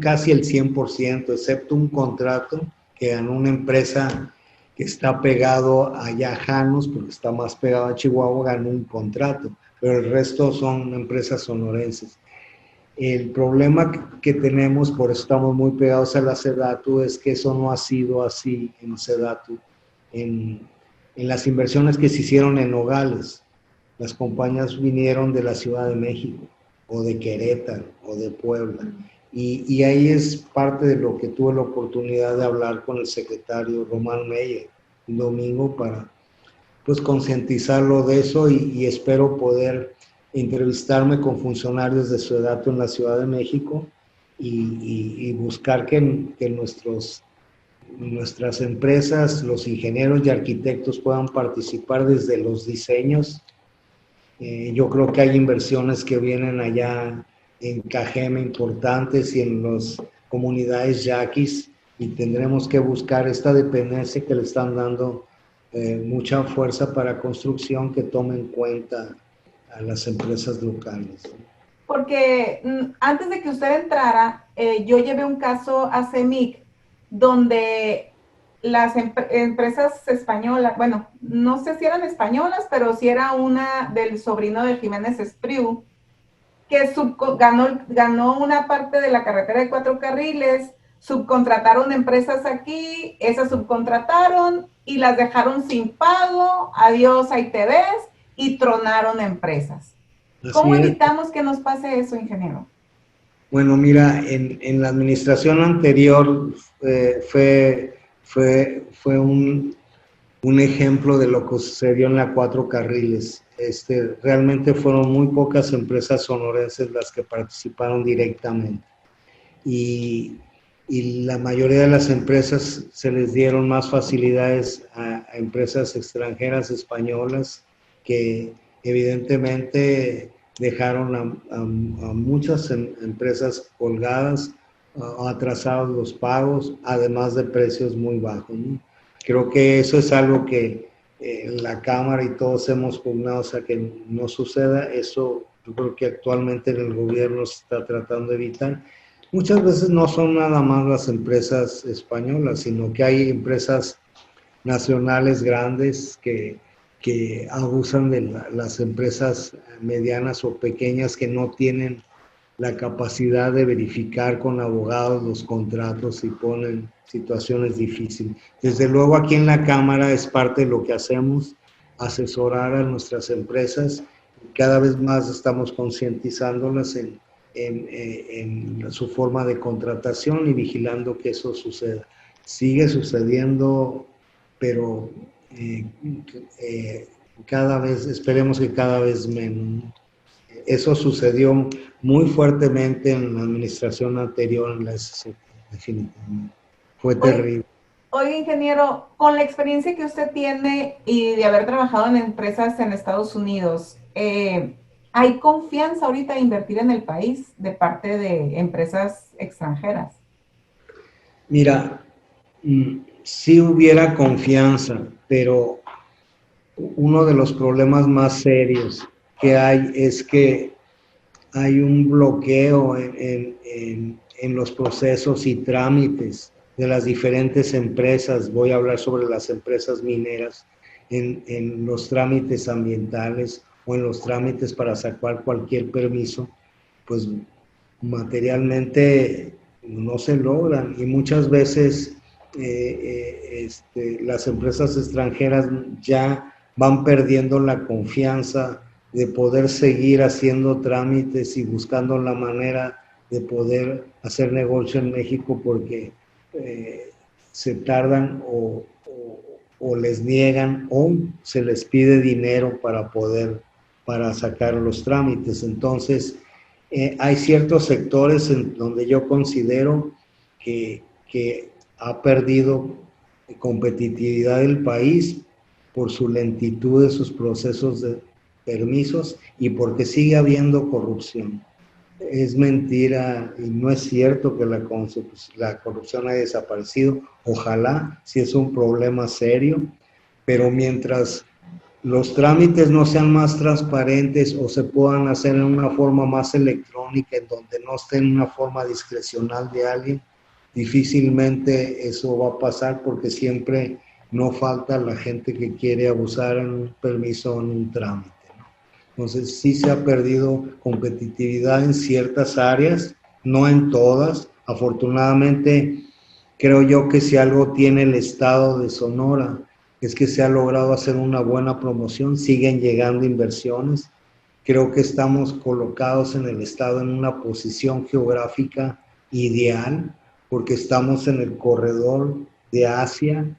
C: casi el 100%, excepto un contrato que ganó una empresa que está pegado allá a Janos, porque está más pegado a Chihuahua, ganó un contrato, pero el resto son empresas sonorenses. El problema que tenemos, por eso estamos muy pegados a la SEDATU, es que eso no ha sido así en SEDATU. En las inversiones que se hicieron en Nogales, las compañías vinieron de la Ciudad de México, o de Querétaro, o de Puebla. Y ahí es parte de lo que tuve la oportunidad de hablar con el secretario Román Meyer un domingo para pues concientizarlo de eso y espero poder entrevistarme con funcionarios de SEDATU en la Ciudad de México y buscar que nuestras empresas, los ingenieros y arquitectos puedan participar desde los diseños. Yo creo que hay inversiones que vienen allá en Cajeme importantes y en las comunidades yaquis y tendremos que buscar esta dependencia que le están dando mucha fuerza para construcción, que tome en cuenta a las empresas locales.
B: Porque antes de que usted entrara, yo llevé un caso a CEMIC donde las empresas españolas, bueno, no sé si eran españolas, pero sí era una del sobrino de Jiménez Espriu, que ganó una parte de la carretera de 4 carriles, subcontrataron empresas aquí, esas subcontrataron y las dejaron sin pago, adiós, ahí te ves, y tronaron empresas. ¿Cómo evitamos que nos pase eso, ingeniero?
C: Bueno, mira, en la administración anterior fue un ejemplo de lo que sucedió en la 4 carriles. Realmente fueron muy pocas empresas sonorenses las que participaron directamente. Y la mayoría de las empresas se les dieron más facilidades a empresas extranjeras españolas que evidentemente dejaron a muchas empresas colgadas, atrasados los pagos, además de precios muy bajos, ¿no? Creo que eso es algo que la Cámara y todos hemos pugnado a que no suceda. Eso yo creo que actualmente en el gobierno se está tratando de evitar. Muchas veces no son nada más las empresas españolas, sino que hay empresas nacionales grandes que abusan de las empresas medianas o pequeñas que no tienen la capacidad de verificar con abogados los contratos y ponen situaciones difíciles. Desde luego aquí en la Cámara es parte de lo que hacemos, asesorar a nuestras empresas. Cada vez más estamos concientizándolas en su forma de contratación y vigilando que eso suceda. Sigue sucediendo, pero cada vez, esperemos que cada vez menos, ¿no? Eso sucedió muy fuertemente en la administración anterior, en la SCT, definitivamente. Fue terrible.
B: Oye, ingeniero, con la experiencia que usted tiene y de haber trabajado en empresas en Estados Unidos, ¿hay confianza ahorita de invertir en el país de parte de empresas extranjeras?
C: Mira, sí hubiera confianza, pero uno de los problemas más serios que hay es que hay un bloqueo en los procesos y trámites de las diferentes empresas. Voy a hablar sobre las empresas mineras, en los trámites ambientales o en los trámites para sacar cualquier permiso, pues materialmente no se logran y muchas veces las empresas extranjeras ya van perdiendo la confianza de poder seguir haciendo trámites y buscando la manera de poder hacer negocio en México porque se tardan o les niegan o se les pide dinero para sacar los trámites. Entonces, hay ciertos sectores en donde yo considero que ha perdido competitividad el país por su lentitud de sus procesos de permisos y porque sigue habiendo corrupción. Es mentira y no es cierto que la corrupción haya desaparecido. Ojalá, si es un problema serio, pero mientras los trámites no sean más transparentes o se puedan hacer en una forma más electrónica, en donde no esté en una forma discrecional de alguien, difícilmente eso va a pasar porque siempre no falta la gente que quiere abusar en un permiso o en un trámite, ¿no? Entonces sí se ha perdido competitividad en ciertas áreas, no en todas. Afortunadamente, creo yo que si algo tiene el estado de Sonora es que se ha logrado hacer una buena promoción, siguen llegando inversiones. Creo que estamos colocados en el estado en una posición geográfica ideal porque estamos en el corredor de Asia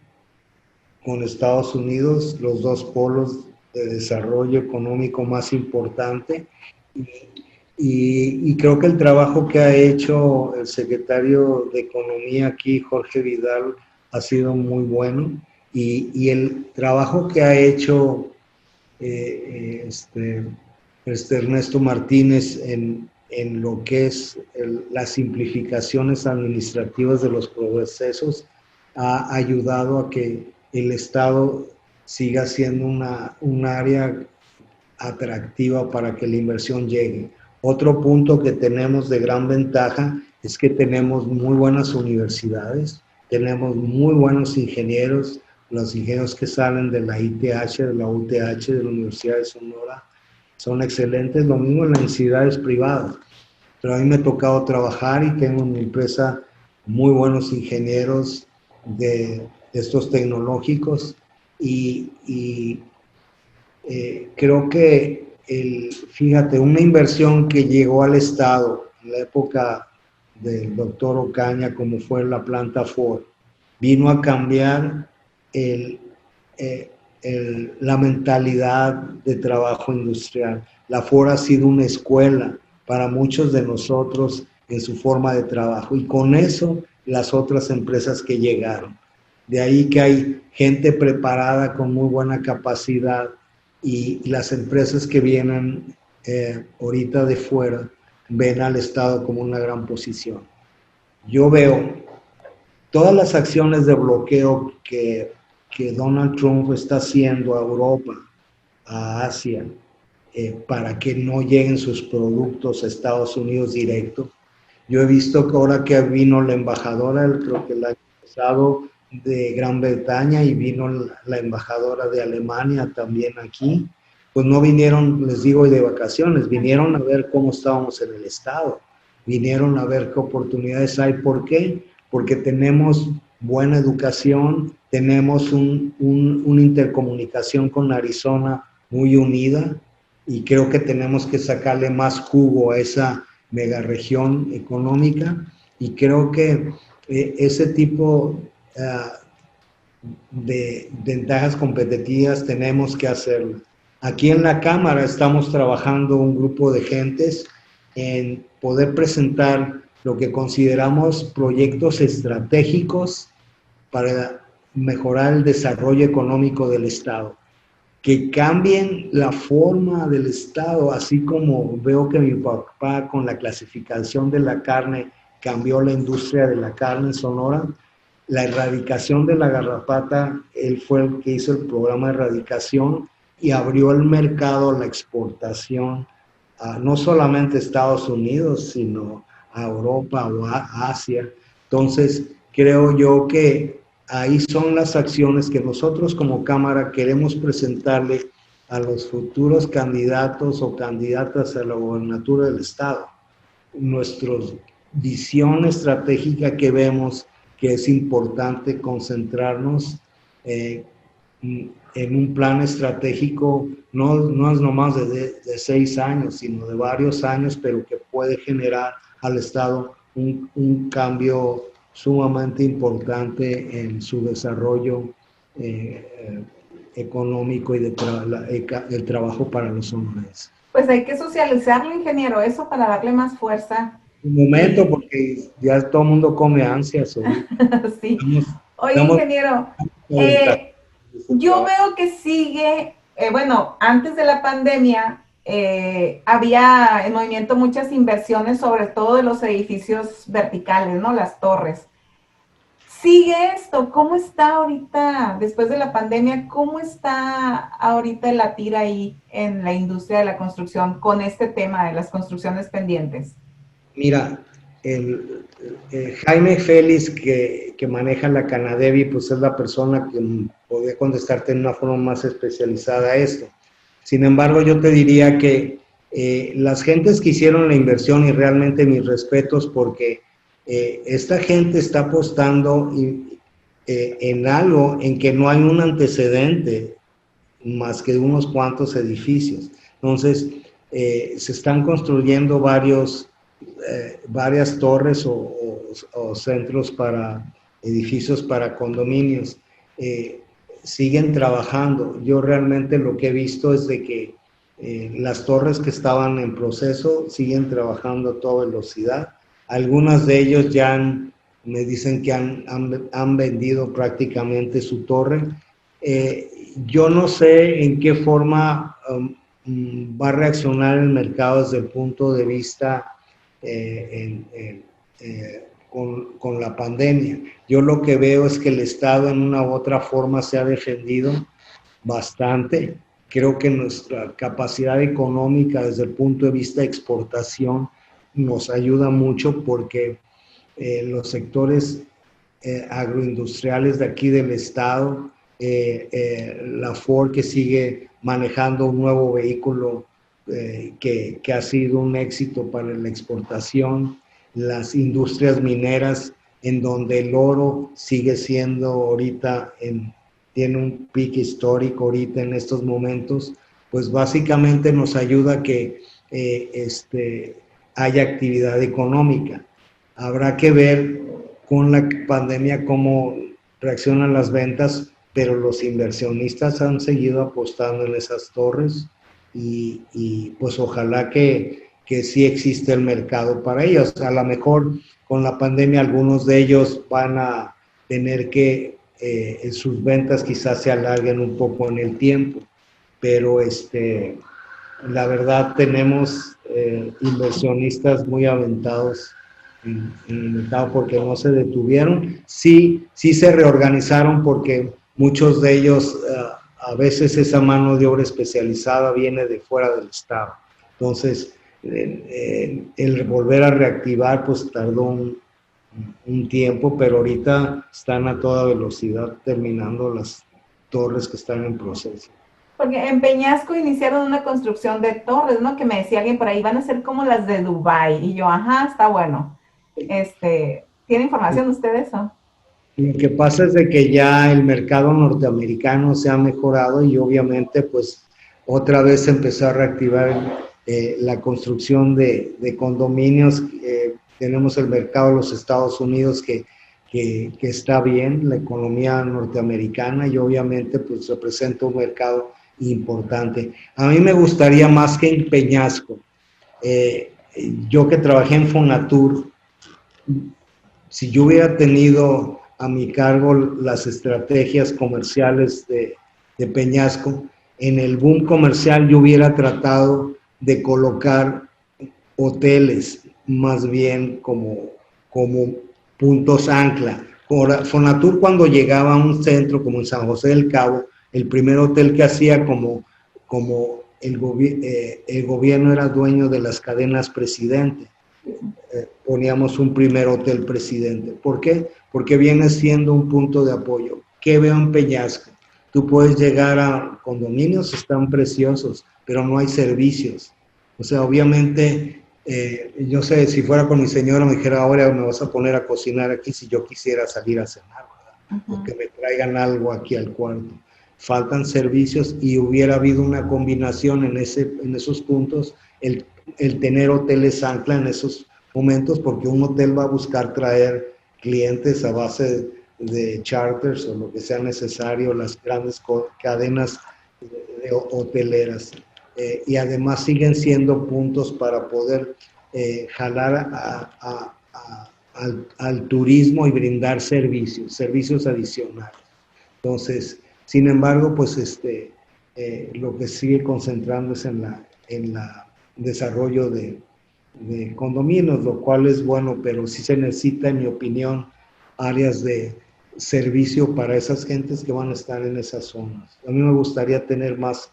C: con Estados Unidos, los dos polos de desarrollo económico más importante. Y creo que el trabajo que ha hecho el secretario de Economía aquí, Jorge Vidal, ha sido muy bueno. Y el trabajo que ha hecho Ernesto Martínez en lo que es las simplificaciones administrativas de los procesos ha ayudado a que el Estado siga siendo un área atractiva para que la inversión llegue. Otro punto que tenemos de gran ventaja es que tenemos muy buenas universidades, tenemos muy buenos ingenieros. Los ingenieros que salen de la ITH, de la UTH, de la Universidad de Sonora, son excelentes. Lo mismo en las universidades privadas. Pero a mí me ha tocado trabajar y tengo en mi empresa muy buenos ingenieros de estos tecnológicos y creo que, fíjate, una inversión que llegó al Estado en la época del doctor Ocaña, como fue la planta Ford, vino a cambiar la mentalidad de trabajo industrial. La Ford ha sido una escuela para muchos de nosotros en su forma de trabajo y con eso las otras empresas que llegaron. De ahí que hay gente preparada con muy buena capacidad y las empresas que vienen ahorita de fuera ven al Estado como una gran posición. Yo veo todas las acciones de bloqueo que Donald Trump está haciendo a Europa, a Asia, para que no lleguen sus productos a Estados Unidos directo. Yo he visto que ahora que vino la embajadora, creo que el año pasado, de Gran Bretaña, y vino la embajadora de Alemania también aquí, pues no vinieron, les digo, de vacaciones, vinieron a ver cómo estábamos en el estado, vinieron a ver qué oportunidades hay. ¿Por qué? Porque tenemos buena educación, tenemos una intercomunicación con Arizona muy unida, y creo que tenemos que sacarle más jugo a esa megaregión económica, y creo que ese tipo de ventajas competitivas tenemos que hacerlo. Aquí en la Cámara estamos trabajando un grupo de gentes en poder presentar lo que consideramos proyectos estratégicos para mejorar el desarrollo económico del Estado, que cambien la forma del Estado, así como veo que mi papá con la clasificación de la carne cambió la industria de la carne en Sonora. La erradicación de la garrapata, él fue el que hizo el programa de erradicación y abrió el mercado a la exportación, no solamente a Estados Unidos, sino a Europa o a Asia. Entonces, creo yo que ahí son las acciones que nosotros como Cámara queremos presentarle a los futuros candidatos o candidatas a la gobernatura del Estado. Nuestra visión estratégica que vemos que es importante concentrarnos en un plan estratégico, no es nomás de 6 años, sino de varios años, pero que puede generar al Estado un cambio sumamente importante en su desarrollo económico y el trabajo para los hombres.
B: Pues hay que socializarlo, ingeniero, eso para darle más fuerza.
C: Un momento, porque ya todo el mundo come ansias.
B: Sí. Oye, ingeniero, yo veo que sigue, bueno, antes de la pandemia había en movimiento muchas inversiones, sobre todo de los edificios verticales, ¿no? Las torres. ¿Sigue esto? ¿Cómo está ahorita, después de la pandemia, cómo está ahorita el latir ahí en la industria de la construcción con este tema de las construcciones pendientes?
C: Mira, Jaime Félix, que maneja la Canadevi, pues es la persona que podría contestarte en una forma más especializada a esto. Sin embargo, yo te diría que las gentes que hicieron la inversión, y realmente mis respetos, porque esta gente está apostando en algo en que no hay un antecedente más que unos cuantos edificios. Entonces, se están construyendo varias torres o centros para edificios para condominios. Siguen trabajando. Yo realmente lo que he visto es de que las torres que estaban en proceso siguen trabajando a toda velocidad. Algunas de ellos ya me dicen que han vendido prácticamente su torre. Yo no sé en qué forma va a reaccionar el mercado desde el punto de vista con la pandemia. Yo lo que veo es que el Estado en una u otra forma se ha defendido bastante. Creo que nuestra capacidad económica desde el punto de vista de exportación nos ayuda mucho, porque los sectores agroindustriales de aquí del Estado, la Ford, que sigue manejando un nuevo vehículo que ha sido un éxito para la exportación, las industrias mineras, en donde el oro sigue siendo ahorita, tiene un pico histórico ahorita en estos momentos, pues básicamente nos ayuda a que haya actividad económica. Habrá que ver con la pandemia cómo reaccionan las ventas, pero los inversionistas han seguido apostando en esas torres, y pues ojalá que sí existe el mercado para ellos. A lo mejor con la pandemia algunos de ellos van a tener que sus ventas quizás se alarguen un poco en el tiempo, pero la verdad tenemos inversionistas muy aventados en el mercado, porque no se detuvieron. Sí se reorganizaron, porque muchos de ellos a veces esa mano de obra especializada viene de fuera del estado. Entonces, el volver a reactivar, pues tardó un tiempo, pero ahorita están a toda velocidad terminando las torres que están en proceso.
B: Porque en Peñasco iniciaron una construcción de torres, ¿no? Que me decía alguien por ahí, van a ser como las de Dubái. Y yo, ajá, está bueno. ¿Tiene información usted de eso?
C: Lo que pasa es de que ya el mercado norteamericano se ha mejorado y obviamente pues otra vez se empezó a reactivar la construcción de condominios. Tenemos el mercado de los Estados Unidos que está bien, la economía norteamericana, y obviamente pues representa un mercado importante. A mí me gustaría más que en Peñasco. Yo que trabajé en Fonatur, si yo hubiera tenido a mi cargo las estrategias comerciales de Peñasco, en el boom comercial yo hubiera tratado de colocar hoteles más bien como puntos ancla. Fonatur, cuando llegaba a un centro como en San José del Cabo, el primer hotel que hacía, como el gobierno era dueño de las cadenas Presidente, poníamos un primer hotel Presidente. ¿Por qué? Porque viene siendo un punto de apoyo. ¿Qué veo en Peñasco? Tú puedes llegar a condominios, están preciosos, pero no hay servicios. O sea, obviamente, yo sé, si fuera con mi señora me dijera, ahora me vas a poner a cocinar aquí si yo quisiera salir a cenar, ¿verdad? O que me traigan algo aquí al cuarto. Faltan servicios y hubiera habido una combinación en esos puntos, el tener hoteles ancla en esos momentos, porque un hotel va a buscar traer clientes a base de charters o lo que sea necesario, las grandes cadenas hoteleras. Y además siguen siendo puntos para poder jalar al turismo y brindar servicios adicionales. Entonces, sin embargo, pues lo que sigue concentrando es en la desarrollo de condominios, lo cual es bueno, pero sí se necesita, en mi opinión, áreas de servicio para esas gentes que van a estar en esas zonas. A mí me gustaría tener más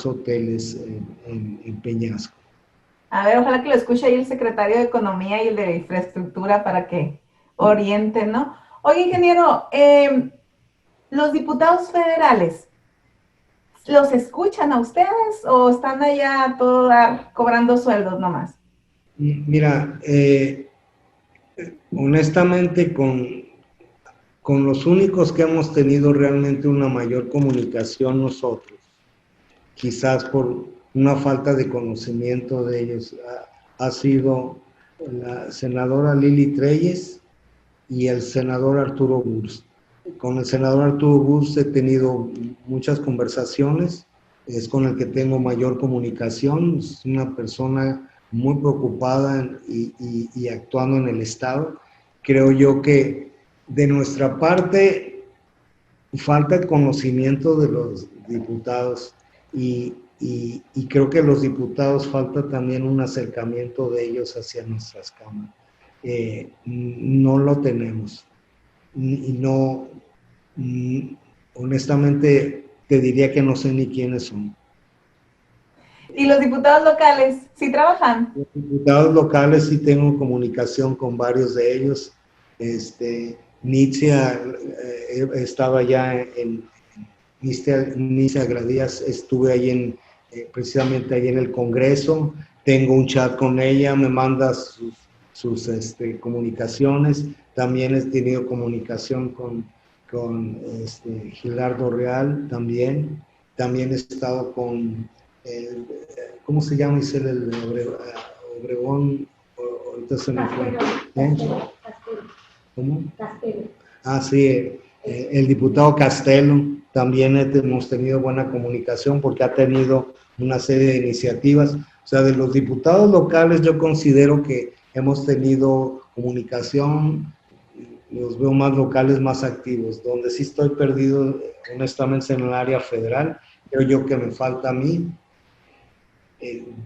C: hoteles en Peñasco.
B: A ver, ojalá que lo escuche ahí el secretario de Economía y el de Infraestructura para que orienten, ¿no? Oye, ingeniero, los diputados federales, ¿los escuchan a ustedes o están allá a todo dar cobrando sueldos nomás?
C: Mira, honestamente, con los únicos que hemos tenido realmente una mayor comunicación nosotros, quizás por una falta de conocimiento de ellos, ha sido la senadora Lili Treyes y el senador Arturo Burs. Con el senador Arturo Burs he tenido muchas conversaciones, es con el que tengo mayor comunicación, es una persona muy preocupada y actuando en el Estado. Creo yo que de nuestra parte falta el conocimiento de los diputados y creo que los diputados falta también un acercamiento de ellos hacia nuestras cámaras. No lo tenemos y no, honestamente te diría que no sé ni quiénes son.
B: ¿Y los diputados locales sí trabajan?
C: Los diputados locales sí tengo comunicación con varios de ellos. Nitzia estaba ya en Nitzia Gradías, estuve ahí precisamente ahí en el Congreso, tengo un chat con ella, me manda sus comunicaciones. También he tenido comunicación con Gilardo Real, también he estado con ¿cómo se llama Isel? El Obregón, ahorita se me fue. ¿Cómo?
D: Castelo.
C: Ah, sí, el diputado Castelo, también hemos tenido buena comunicación porque ha tenido una serie de iniciativas. O sea, de los diputados locales yo considero que hemos tenido comunicación, los veo más locales, más activos. Donde sí estoy perdido, honestamente, en el área federal, creo yo que me falta a mí,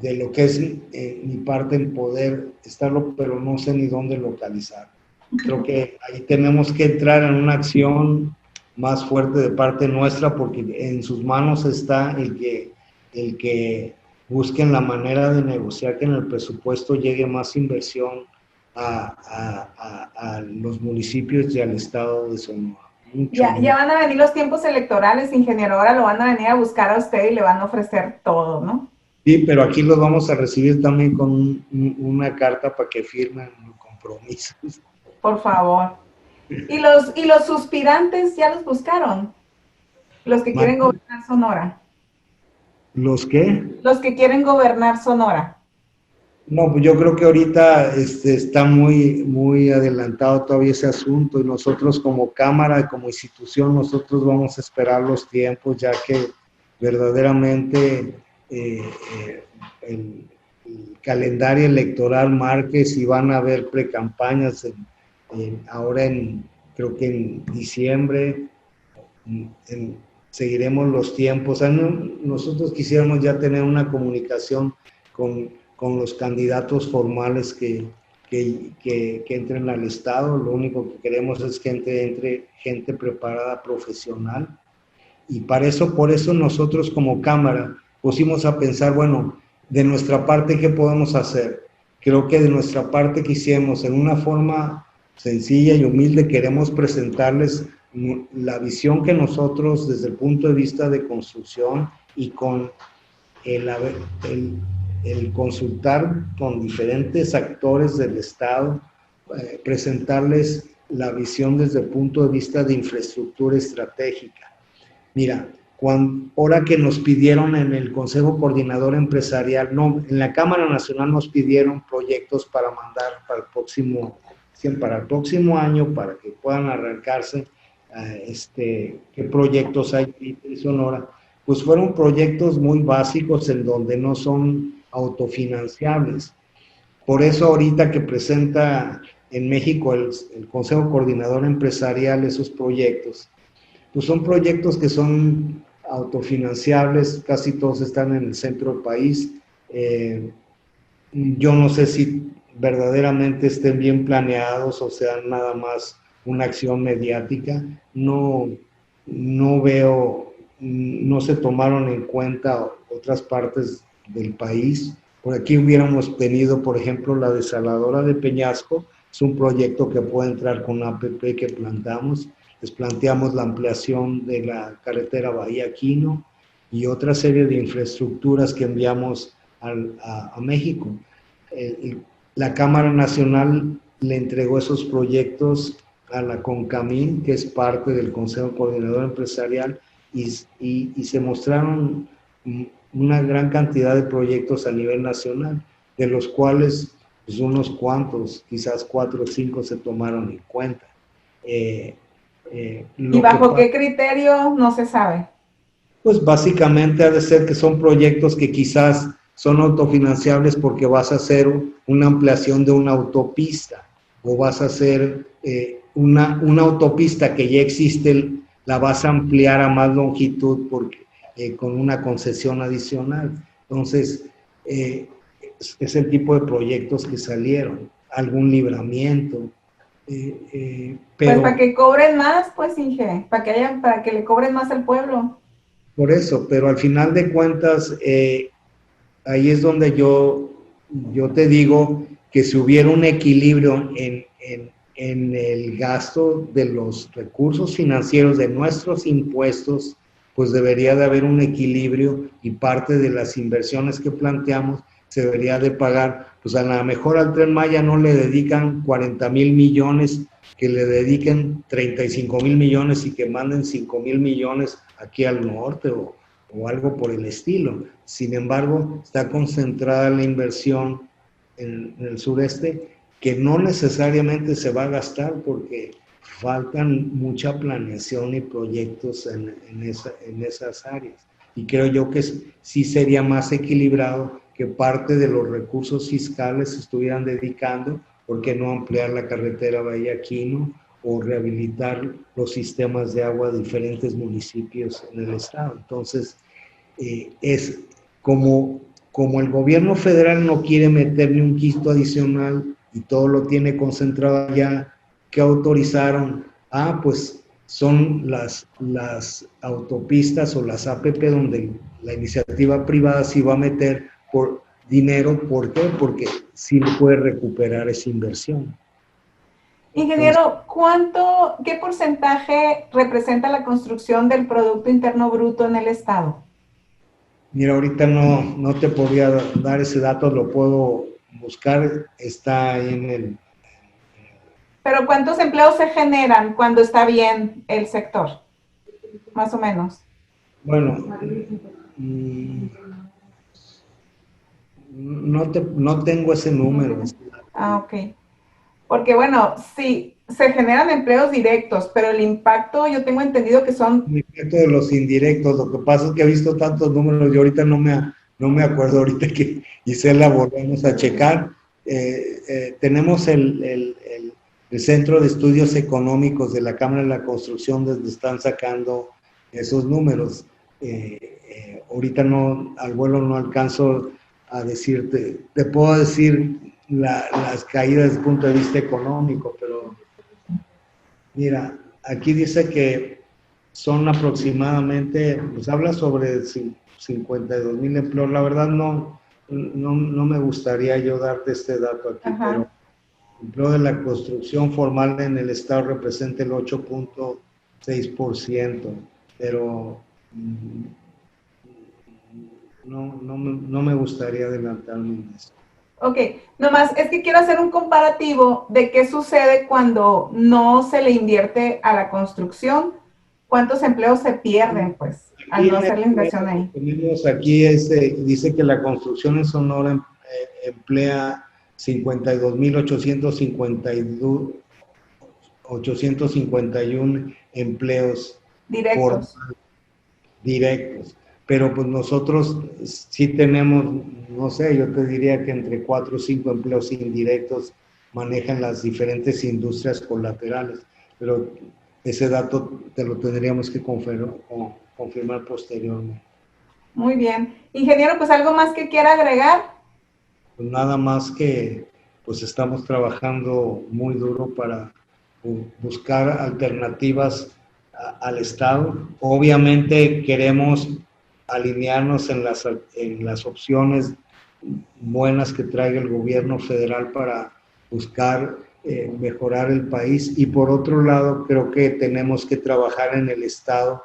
C: de lo que es mi parte en poder estarlo, pero no sé ni dónde localizar. Creo que ahí tenemos que entrar en una acción más fuerte de parte nuestra, porque en sus manos está el que busquen la manera de negociar que en el presupuesto llegue más inversión a los municipios y al estado de Sonora.
B: Ya van a venir los tiempos electorales, ingeniero, ahora lo van a venir a buscar a usted y le van a ofrecer todo, ¿no?
C: Sí, pero aquí los vamos a recibir también con una carta para que firmen los compromisos.
B: Por favor. ¿Y los suspirantes ya los buscaron? Los que quieren gobernar Sonora.
C: ¿Los qué?
B: Los que quieren gobernar Sonora.
C: No, pues yo creo que ahorita está muy adelantado todavía ese asunto, y nosotros como Cámara, como institución, nosotros vamos a esperar los tiempos, ya que verdaderamente el calendario electoral marque si van a haber precampañas ahora creo que en diciembre, seguiremos los tiempos. Nosotros quisiéramos ya tener una comunicación con los candidatos formales que entren al Estado. Lo único que queremos es que entre gente preparada, profesional, y por eso nosotros como Cámara pusimos a pensar, bueno, de nuestra parte, ¿qué podemos hacer? Creo que de nuestra parte quisiéramos, en una forma sencilla y humilde, queremos presentarles la visión que nosotros, desde el punto de vista de construcción y con el consultar con diferentes actores del Estado, presentarles la visión desde el punto de vista de infraestructura estratégica. Mira, ahora que nos pidieron en el Consejo Coordinador Empresarial, no, en la Cámara Nacional nos pidieron proyectos para mandar para el próximo año, para que puedan arrancarse, qué proyectos hay en Sonora. Pues fueron proyectos muy básicos en donde no son autofinanciables. Por eso ahorita que presenta en México el Consejo Coordinador Empresarial esos proyectos, pues son proyectos que son autofinanciables, casi todos están en el centro del país. Yo no sé si verdaderamente estén bien planeados o sean nada más una acción mediática. No veo, no se tomaron en cuenta otras partes del país. Por aquí hubiéramos tenido, por ejemplo, la desaladora de Peñasco. Es un proyecto que puede entrar con APP que plantamos. Les planteamos la ampliación de la carretera Bahía-Quino y otra serie de infraestructuras que enviamos a México. La Cámara Nacional le entregó esos proyectos a la CONCAMIN, que es parte del Consejo Coordinador Empresarial, y se mostraron una gran cantidad de proyectos a nivel nacional, de los cuales pues, unos cuantos, quizás 4 o 5 se tomaron en cuenta.
B: ¿Y bajo qué criterio? No se sabe.
C: Pues básicamente ha de ser que son proyectos que quizás son autofinanciables porque vas a hacer una ampliación de una autopista, o vas a hacer una autopista que ya existe, la vas a ampliar a más longitud porque, con una concesión adicional. Entonces, es el tipo de proyectos que salieron, algún libramiento.
B: Pero, pues para que cobren más, pues, Inge, para que le cobren más al pueblo.
C: Por eso, pero al final de cuentas, ahí es donde yo te digo que si hubiera un equilibrio en el gasto de los recursos financieros de nuestros impuestos, pues debería de haber un equilibrio, y parte de las inversiones que planteamos se debería de pagar. Pues a lo mejor al Tren Maya no le dedican 40,000 millones, que le dediquen 35,000 millones y que manden 5,000 millones aquí al norte o algo por el estilo. Sin embargo, está concentrada la inversión en el sureste, que no necesariamente se va a gastar porque faltan mucha planeación y proyectos en esas áreas. Y creo yo que sí sería más equilibrado que parte de los recursos fiscales se estuvieran dedicando, ¿por qué no ampliar la carretera Bahía-Quino o rehabilitar los sistemas de agua de diferentes municipios en el estado? Entonces, es como el gobierno federal no quiere meter ni un quisto adicional y todo lo tiene concentrado allá, ¿qué autorizaron? Pues son las autopistas o las APP donde la iniciativa privada sí va a meter por dinero. ¿Por qué? Porque sí puede recuperar esa inversión.
B: Ingeniero, ¿qué porcentaje representa la construcción del Producto Interno Bruto en el Estado?
C: Mira, ahorita no te podría dar ese dato, lo puedo buscar, está ahí en el...
B: Pero ¿cuántos empleos se generan cuando está bien el sector? Más o menos.
C: Bueno, no tengo ese número.
B: Ah, ok. Porque bueno, sí, se generan empleos directos, pero el impacto yo tengo entendido que son...
C: El impacto de los indirectos, lo que pasa es que he visto tantos números y ahorita no me acuerdo, ahorita que Gisela volvemos a checar. Tenemos el Centro de Estudios Económicos de la Cámara de la Construcción, donde están sacando esos números. Ahorita al vuelo no alcanzo a decirte, te puedo decir las caídas desde el punto de vista económico, pero mira, aquí dice que son aproximadamente, pues habla sobre 52,000 empleos. La verdad no me gustaría yo darte este dato aquí,
B: Ajá.
C: pero el empleo de la construcción formal en el Estado representa el 8.6%, pero no me gustaría adelantarme en eso.
B: Ok, nomás es que quiero hacer un comparativo de qué sucede cuando no se le invierte a la construcción, cuántos empleos se pierden, pues, al no hacer la inversión ahí.
C: Aquí dice que la construcción en Sonora emplea 52,851 empleos
B: Directos.
C: Directos. Pero pues nosotros sí tenemos, no sé, yo te diría que entre 4 o 5 empleos indirectos manejan las diferentes industrias colaterales, pero ese dato te lo tendríamos que confirmar posteriormente.
B: Muy bien. Ingeniero, pues algo más que quiera agregar.
C: Pues nada más que pues estamos trabajando muy duro para buscar alternativas al Estado. Obviamente queremos alinearnos en las opciones buenas que traiga el gobierno federal para buscar mejorar el país, y por otro lado creo que tenemos que trabajar en el Estado,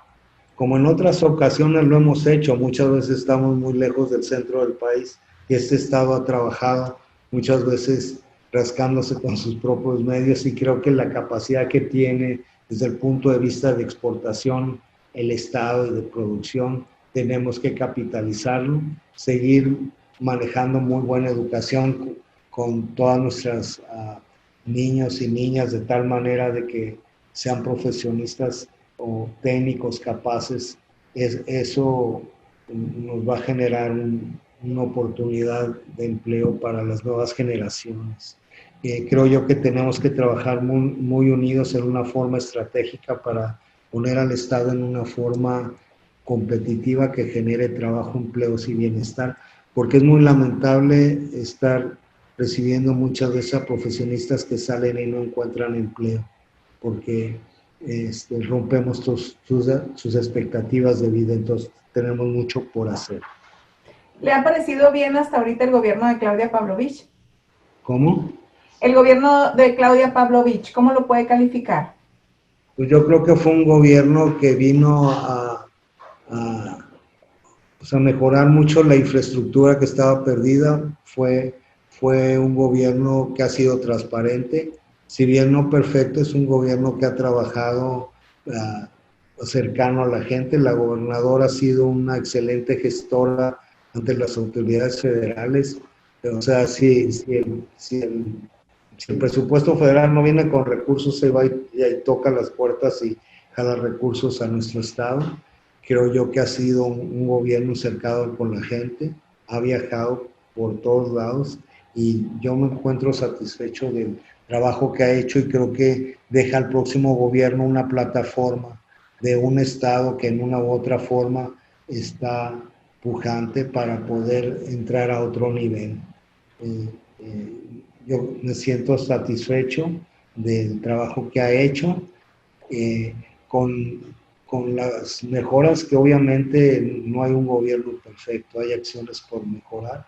C: como en otras ocasiones lo hemos hecho. Muchas veces estamos muy lejos del centro del país y este Estado ha trabajado muchas veces rascándose con sus propios medios, y creo que la capacidad que tiene desde el punto de vista de exportación el Estado y de producción, tenemos que capitalizarlo, seguir manejando muy buena educación con todas nuestras niños y niñas, de tal manera de que sean profesionistas o técnicos capaces. Eso nos va a generar una oportunidad de empleo para las nuevas generaciones. Creo yo que tenemos que trabajar muy unidos en una forma estratégica para poner al Estado en una forma competitiva que genere trabajo, empleos y bienestar, porque es muy lamentable estar recibiendo muchas veces a profesionistas que salen y no encuentran empleo, porque rompemos sus expectativas de vida. Entonces tenemos mucho por hacer.
B: ¿Le ha parecido bien hasta ahorita el gobierno de Claudia Pavlovich?
C: ¿Cómo?
B: El gobierno de Claudia Pavlovich, ¿cómo lo puede calificar?
C: Pues yo creo que fue un gobierno que vino a mejorar mucho la infraestructura que estaba perdida. Fue un gobierno que ha sido transparente, si bien no perfecto, es un gobierno que ha trabajado cercano a la gente. La gobernadora ha sido una excelente gestora ante las autoridades federales. O sea, si el presupuesto federal no viene con recursos, se va y toca las puertas y jala recursos a nuestro estado. Creo yo que ha sido un gobierno cercano con la gente, ha viajado por todos lados, y yo me encuentro satisfecho del trabajo que ha hecho, y creo que deja al próximo gobierno una plataforma de un estado que en una u otra forma está pujante para poder entrar a otro nivel. Yo me siento satisfecho del trabajo que ha hecho. con, con las mejoras que obviamente no hay un gobierno perfecto, hay acciones por mejorar,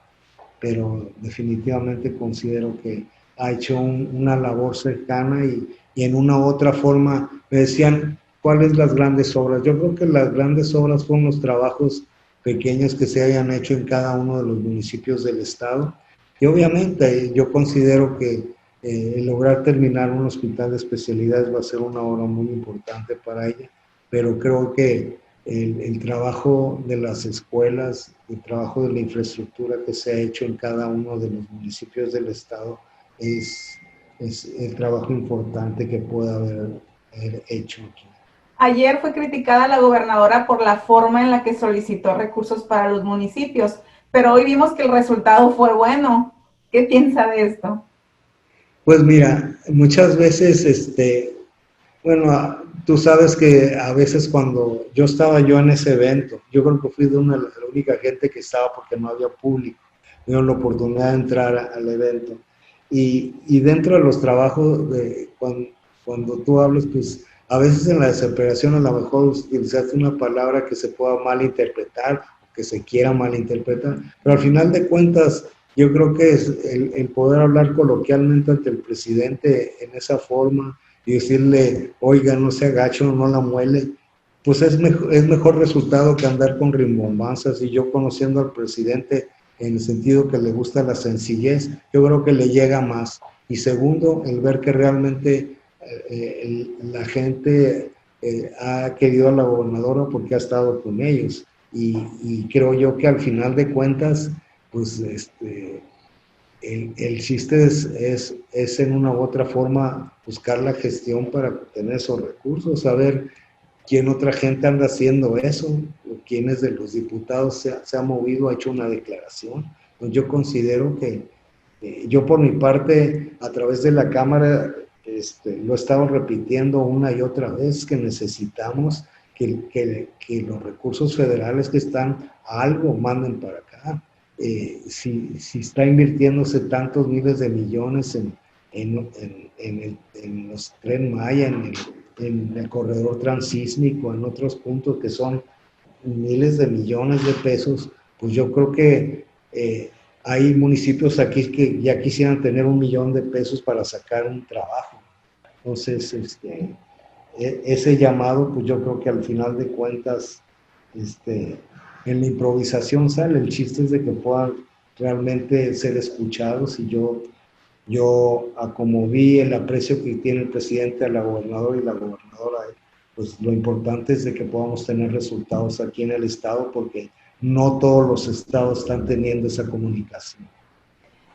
C: pero definitivamente considero que ha hecho una labor cercana y en una u otra forma me decían, ¿cuáles las grandes obras? Yo creo que las grandes obras fueron los trabajos pequeños que se hayan hecho en cada uno de los municipios del estado. Y obviamente yo considero que el lograr terminar un hospital de especialidades va a ser una obra muy importante para ella, pero creo que el trabajo de las escuelas, el trabajo de la infraestructura que se ha hecho en cada uno de los municipios del estado es el trabajo importante que pueda haber hecho aquí.
B: Ayer fue criticada la gobernadora por la forma en la que solicitó recursos para los municipios, pero hoy vimos que el resultado fue bueno. ¿Qué piensa de esto?
C: Pues mira, muchas veces, bueno, tú sabes que a veces cuando yo estaba en ese evento, yo creo que fui de la única gente que estaba porque no había público, tuvieron la oportunidad de entrar al evento. Y dentro de los trabajos, cuando tú hablas, pues a veces en la desesperación a lo mejor utilizaste una palabra que se pueda malinterpretar, que se quiera malinterpretar, pero al final de cuentas yo creo que es el poder hablar coloquialmente ante el presidente en esa forma y decirle, oiga, no se agache, no la muele, pues es mejor resultado que andar con rimbombanzas. Y yo conociendo al presidente en el sentido que le gusta la sencillez, yo creo que le llega más. Y segundo, el ver que realmente la gente ha querido a la gobernadora porque ha estado con ellos. Y creo yo que al final de cuentas, pues el chiste es en una u otra forma buscar la gestión para obtener esos recursos, saber quién otra gente anda haciendo eso, o quiénes de los diputados se ha movido, ha hecho una declaración. Pues yo considero que yo por mi parte, a través de la Cámara, lo he estado repitiendo una y otra vez, que necesitamos que los recursos federales que están a algo manden para acá. Si está invirtiéndose tantos miles de millones en los Tren Maya, en el corredor transísmico, en otros puntos que son miles de millones de pesos, pues yo creo que hay municipios aquí que ya quisieran tener $1 millón de pesos para sacar un trabajo. Entonces, ese llamado, pues yo creo que al final de cuentas, en la improvisación sale. El chiste es de que puedan realmente ser escuchados. Y yo como vi el aprecio que tiene el presidente a la gobernadora y la gobernadora, pues lo importante es de que podamos tener resultados aquí en el estado, porque no todos los estados están teniendo esa comunicación.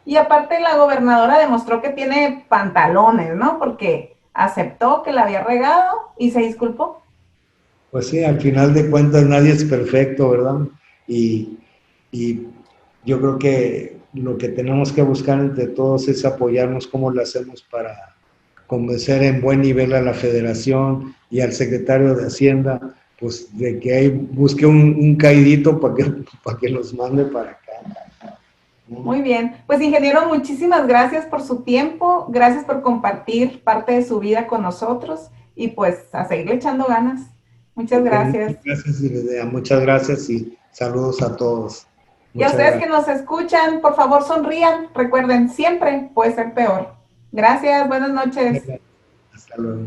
B: Y aparte la gobernadora demostró que tiene pantalones, ¿no? Porque aceptó que la había regado y se disculpó.
C: Pues sí, al final de cuentas nadie es perfecto, ¿verdad? Y yo creo que lo que tenemos que buscar entre todos es apoyarnos. ¿Cómo lo hacemos para convencer en buen nivel a la federación y al secretario de Hacienda, pues de que ahí busque un caidito para que los mande para acá?
B: Muy bien, pues ingeniero, muchísimas gracias por su tiempo, gracias por compartir parte de su vida con nosotros y pues a seguirle echando ganas. Muchas gracias.
C: Muchas gracias, Iredea, muchas gracias y saludos a todos.
B: Y a ustedes que nos escuchan, por favor sonrían, recuerden, siempre puede ser peor. Gracias, buenas noches.
C: Hasta luego.